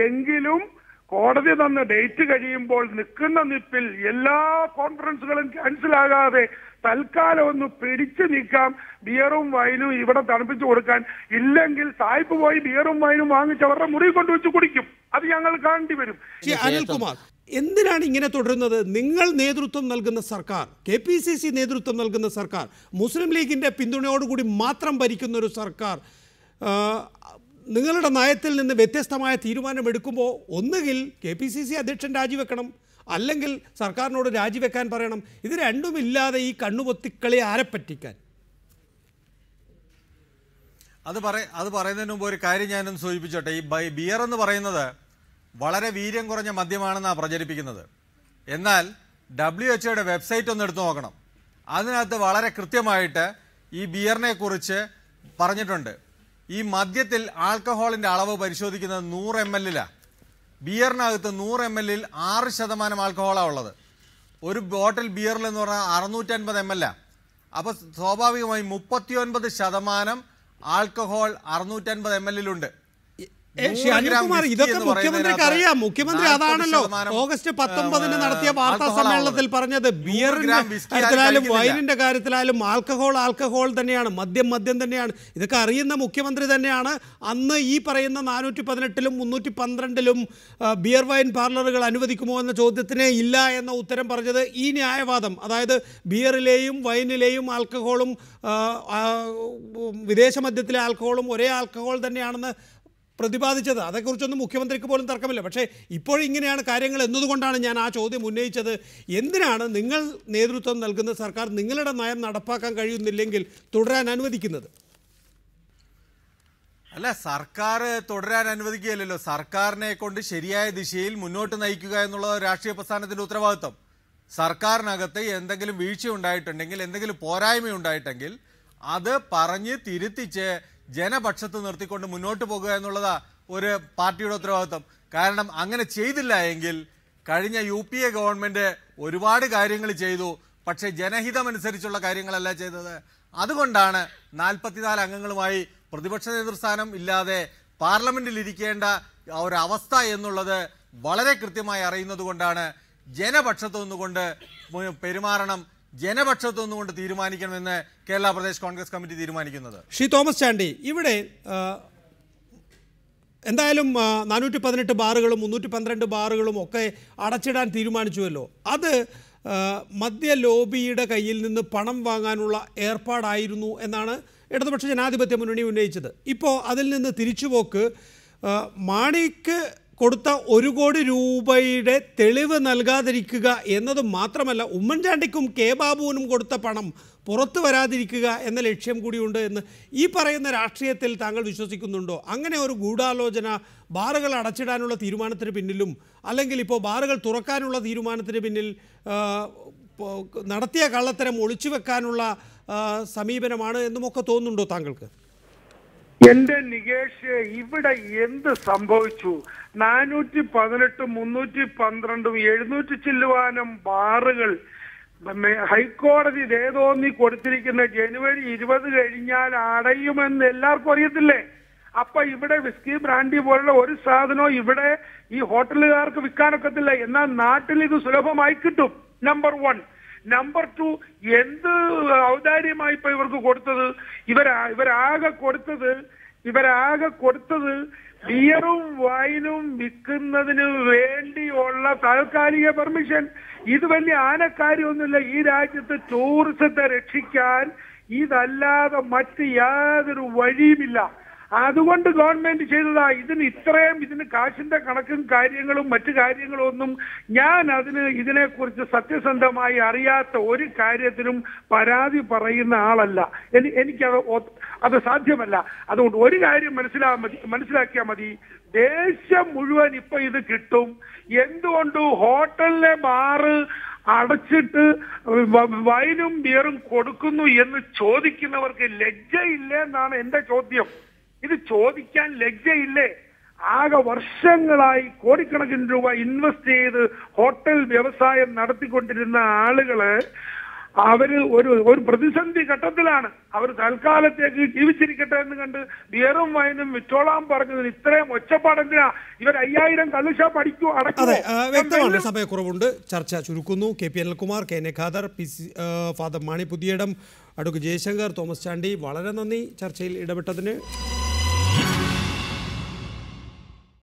എങ്കിലും കോടതി തന്ന ഡേറ്റ് കഴിയുമ്പോൾ നിൽക്കുന്ന നിപ്പിൽ എല്ലാ കോൺഫറൻസുകളും ക്യാൻസൽ ആകാതെ തൽക്കാലം ഒന്ന് പിടിച്ചു നിൽക്കാം. ബിയറും വൈനും ഇവിടെ തണുപ്പിച്ചു കൊടുക്കാൻ. ഇല്ലെങ്കിൽ സായിപ്പ് പോയി ബിയറും വൈനും വാങ്ങിച്ച് അവരുടെ മുറി കൊണ്ടുവച്ച് കുടിക്കും. അത് ഞങ്ങൾ കാണേണ്ടി വരും. അനിൽകുമാർ, എന്തിനാണ് ഇങ്ങനെ തുടരുന്നത്? നിങ്ങൾ നേതൃത്വം നൽകുന്ന സർക്കാർ, KPCC നേതൃത്വം നൽകുന്ന സർക്കാർ, മുസ്ലിം ലീഗിന്റെ പിന്തുണയോടുകൂടി മാത്രം ഭരിക്കുന്ന ഒരു സർക്കാർ നിങ്ങളുടെ നയത്തിൽ നിന്ന് വ്യത്യസ്തമായ തീരുമാനമെടുക്കുമ്പോൾ ഒന്നുകിൽ KPCC അധ്യക്ഷൻ രാജിവെക്കണം, അല്ലെങ്കിൽ സർക്കാരിനോട് രാജിവെക്കാൻ പറയണം. ഇത് രണ്ടുമില്ലാതെ ഈ കണ്ണുപൊത്തിക്കളി ആരെ പറ്റിക്കാൻ? അത് പറയുന്നതിന് മുമ്പ് ഒരു കാര്യം ഞാനൊന്ന് സൂചിപ്പിച്ചോട്ടെ. ഈ ബിയർ എന്ന് പറയുന്നത് വളരെ വീര്യം കുറഞ്ഞ മദ്യമാണെന്നാണ് പ്രചരിപ്പിക്കുന്നത്. എന്നാൽ WHO വെബ്സൈറ്റ് ഒന്ന് എടുത്തു നോക്കണം. അതിനകത്ത് വളരെ കൃത്യമായിട്ട് ഈ ബിയറിനെ കുറിച്ച് പറഞ്ഞിട്ടുണ്ട്. ഈ മദ്യത്തിൽ ആൽക്കഹോളിന്റെ അളവ് പരിശോധിക്കുന്നത് 100 ml ബിയറിനകത്ത് 100 ml 6% ആൽക്കഹോളാണ് ഉള്ളത്. ഒരു ബോട്ടിൽ ബിയറിൽ എന്ന് പറഞ്ഞാൽ 650 ml. അപ്പോൾ സ്വാഭാവികമായി 39% ആൽക്കഹോൾ 650 ml ഉണ്ട്. അനിൽകുമാർ, ഇതൊക്കെ മുഖ്യമന്ത്രിക്ക് അറിയാം. മുഖ്യമന്ത്രി അതാണല്ലോ ഓഗസ്റ്റ് 19 നടത്തിയ വാർത്താ സമ്മേളനത്തിൽ പറഞ്ഞത്. ബിയറിന്റെ കാര്യത്തിലായാലും വൈനിന്റെ കാര്യത്തിലായാലും ആൽക്കഹോൾ തന്നെയാണ്, മദ്യം തന്നെയാണ്. ഇതൊക്കെ അറിയുന്ന മുഖ്യമന്ത്രി തന്നെയാണ് അന്ന് ഈ പറയുന്ന 418-ലും 312-ലും ബിയർ വൈൻ പാർലറുകൾ അനുവദിക്കുമോ എന്ന ചോദ്യത്തിന് ഇല്ല എന്ന ഉത്തരം പറഞ്ഞത്. ഈ ന്യായവാദം, അതായത് ബിയറിലെയും വൈനിലെയും ആൽക്കഹോളും വിദേശ മദ്യത്തിലെ ആൽക്കഹോളും ഒരേ ആൽക്കഹോൾ തന്നെയാണെന്ന് പ്രതിപാദിച്ചത്, അതേക്കുറിച്ചൊന്നും മുഖ്യമന്ത്രിക്ക് പോലും തർക്കമില്ല. പക്ഷേ ഇപ്പോഴിങ്ങനെയാണ് കാര്യങ്ങൾ എന്നതുകൊണ്ടാണ് ഞാൻ ആ ചോദ്യം ഉന്നയിച്ചത്. എന്തിനാണ് നിങ്ങൾ നേതൃത്വം നൽകുന്ന സർക്കാർ നിങ്ങളുടെ നയം നടപ്പാക്കാൻ കഴിയുന്നില്ലെങ്കിൽ തുടരാൻ അനുവദിക്കുന്നത്? അല്ല, സർക്കാർ തുടരാൻ അനുവദിക്കുകയല്ലോ. സർക്കാരിനെ കൊണ്ട് ശരിയായ ദിശയിൽ മുന്നോട്ട് നയിക്കുക എന്നുള്ളത് രാഷ്ട്രീയ പ്രസ്ഥാനത്തിന്റെ ഉത്തരവാദിത്വം. സർക്കാരിനകത്ത് എന്തെങ്കിലും വീഴ്ച ഉണ്ടായിട്ടുണ്ടെങ്കിൽ, എന്തെങ്കിലും പോരായ്മ ഉണ്ടായിട്ടെങ്കിൽ അത് പറഞ്ഞ് തിരുത്തിച്ച് ജനപക്ഷത്ത് നിർത്തിക്കൊണ്ട് മുന്നോട്ട് പോകുക എന്നുള്ളതാ ഒരു പാർട്ടിയുടെ ഉത്തരവാദിത്വം. കാരണം അങ്ങനെ ചെയ്തില്ല എങ്കിൽ കഴിഞ്ഞ UPA ഗവൺമെന്റ് ഒരുപാട് കാര്യങ്ങൾ ചെയ്തു, പക്ഷേ ജനഹിതമനുസരിച്ചുള്ള കാര്യങ്ങളല്ല ചെയ്തത്. അതുകൊണ്ടാണ് 44 അംഗങ്ങളുമായി പ്രതിപക്ഷ നേതൃസ്ഥാനം ഇല്ലാതെ പാർലമെന്റിൽ ഇരിക്കേണ്ട ഒരവസ്ഥ എന്നുള്ളത് വളരെ കൃത്യമായി അറിയുന്നത് കൊണ്ടാണ് ജനപക്ഷത്ത് നിന്നുകൊണ്ട് പെരുമാറണം, ജനപക്ഷത്തു നിന്നുകൊണ്ട് തീരുമാനിക്കണമെന്ന് കേരള പ്രദേശ് കോൺഗ്രസ് കമ്മിറ്റി തീരുമാനിക്കുന്നത്. ശ്രീ തോമസ് ചാണ്ടി, ഇവിടെ എന്തായാലും 418 ബാറുകളും 312 ബാറുകളും ഒക്കെ അടച്ചിടാൻ തീരുമാനിച്ചുവല്ലോ. അത് മദ്യ ലോബിയുടെ കയ്യിൽ നിന്ന് പണം വാങ്ങാനുള്ള ഏർപ്പാടായിരുന്നു എന്നാണ് ഇടതുപക്ഷ ജനാധിപത്യ മുന്നണി ഉന്നയിച്ചത്. ഇപ്പോൾ അതിൽ നിന്ന് തിരിച്ചുപോക്ക്, മാണിക്ക് കൊടുത്ത 1 കോടി രൂപയുടെ തെളിവ് നൽകാതിരിക്കുക എന്നത് മാത്രമല്ല, ഉമ്മൻചാണ്ടിക്കും കെ ബാബുവിനും കൊടുത്ത പണം പുറത്തു വരാതിരിക്കുക എന്ന ലക്ഷ്യം കൂടിയുണ്ട് എന്ന് ഈ പറയുന്ന രാഷ്ട്രീയത്തിൽ താങ്കൾ വിശ്വസിക്കുന്നുണ്ടോ? അങ്ങനെ ഒരു ഗൂഢാലോചന ബാറുകൾ അടച്ചിടാനുള്ള തീരുമാനത്തിന് പിന്നിലും, അല്ലെങ്കിൽ ഇപ്പോൾ ബാറുകൾ തുറക്കാനുള്ള തീരുമാനത്തിന് പിന്നിൽ നടത്തിയ കള്ളത്തരം ഒളിച്ചു വെക്കാനുള്ള സമീപനമാണ് എന്നുമൊക്കെ തോന്നുന്നുണ്ടോ താങ്കൾക്ക്? എന്റെ നികേഷ്, ഇവിടെ എന്ത് സംഭവിച്ചു? 418, 312, 700 ചില്ലുവാനം ബാറുകൾ ഹൈക്കോടതി ദേതോന്നി കൊടുത്തിരിക്കുന്ന ജനുവരി 20 കഴിഞ്ഞാൽ അടയുമെന്ന് എല്ലാവർക്കും അറിയത്തില്ലേ? അപ്പൊ ഇവിടെ വിസ്കി ബ്രാൻഡി പോലുള്ള ഒരു സാധനവും ഇവിടെ ഈ ഹോട്ടലുകാർക്ക് വിൽക്കാനൊക്കത്തില്ല. എന്നാൽ നാട്ടിൽ ഇത് സുലഭമായി കിട്ടും. നമ്പർ 1. നമ്പർ 2, എന്ത് ഔദാര്യമായി ഇപ്പൊ ഇവർക്ക് കൊടുത്തത്? ഇവരാകെ കൊടുത്തത് ബിയറും വൈനും വിൽക്കുന്നതിന് വേണ്ടിയുള്ള താൽക്കാലിക പെർമിഷൻ. ഇത് വലിയ ആനക്കാര്യമൊന്നുമില്ല. ഈ രാജ്യത്ത് ടൂറിസത്തെ രക്ഷിക്കാൻ ഇതല്ലാതെ മറ്റ് യാതൊരു വഴിയുമില്ല. അതുകൊണ്ട് ഗവൺമെന്റ് ചെയ്തതാ. ഇതിന് കാശിന്റെ കണക്കും കാര്യങ്ങളും മറ്റു കാര്യങ്ങളും ഒന്നും ഇതിനെക്കുറിച്ച് സത്യസന്ധമായി അറിയാത്ത ഒരു കാര്യത്തിനും പരാതി പറയുന്ന ആളല്ല. അത് സാധ്യമല്ല. അതുകൊണ്ട് ഒരു കാര്യം മനസ്സിലാക്കിയാൽ മതി, ദേശം മുഴുവൻ ഇപ്പൊ ഇത് കിട്ടും. എന്തുകൊണ്ട് ഹോട്ടലിലെ ബാറ് അടച്ചിട്ട് വൈനും ബിയറും കൊടുക്കുന്നു എന്ന് ചോദിക്കുന്നവർക്ക് ലജ്ജയില്ലേ എന്നാണ് എന്റെ ചോദ്യം. ഇത് ചോദിക്കാൻ ലജ്ജയില്ലേ? ആകെ വർഷങ്ങളായി കോടിക്കണക്കിന് രൂപ ഇൻവെസ്റ്റ് ചെയ്ത് ഹോട്ടൽ വ്യവസായം നടത്തിക്കൊണ്ടിരുന്ന ആളുകള് ഒരു പ്രതിസന്ധി ഘട്ടത്തിലാണ്. അവർ തൽക്കാലത്തേക്ക് ജീവിച്ചിരിക്കട്ടെ എന്ന് കണ്ട് ബിയറും വൈനും വിറ്റോളാൻ പറഞ്ഞതിന് ഇത്രയും ഒച്ചപ്പാടെന്തിനാ? ഇവർ 5000 കള്ളുഷാപ്പ് അതെ, വ്യക്തമാണ്. സമയക്കുറവുണ്ട്. ചർച്ച ചുരുക്കുന്നു. KP Anilkumar, KN Khader, father Mani Puthiyidam, advocate Jayashankar, Thomas Chandy, വളരെ നന്ദി ചർച്ചയിൽ ഇടപെട്ടതിന്.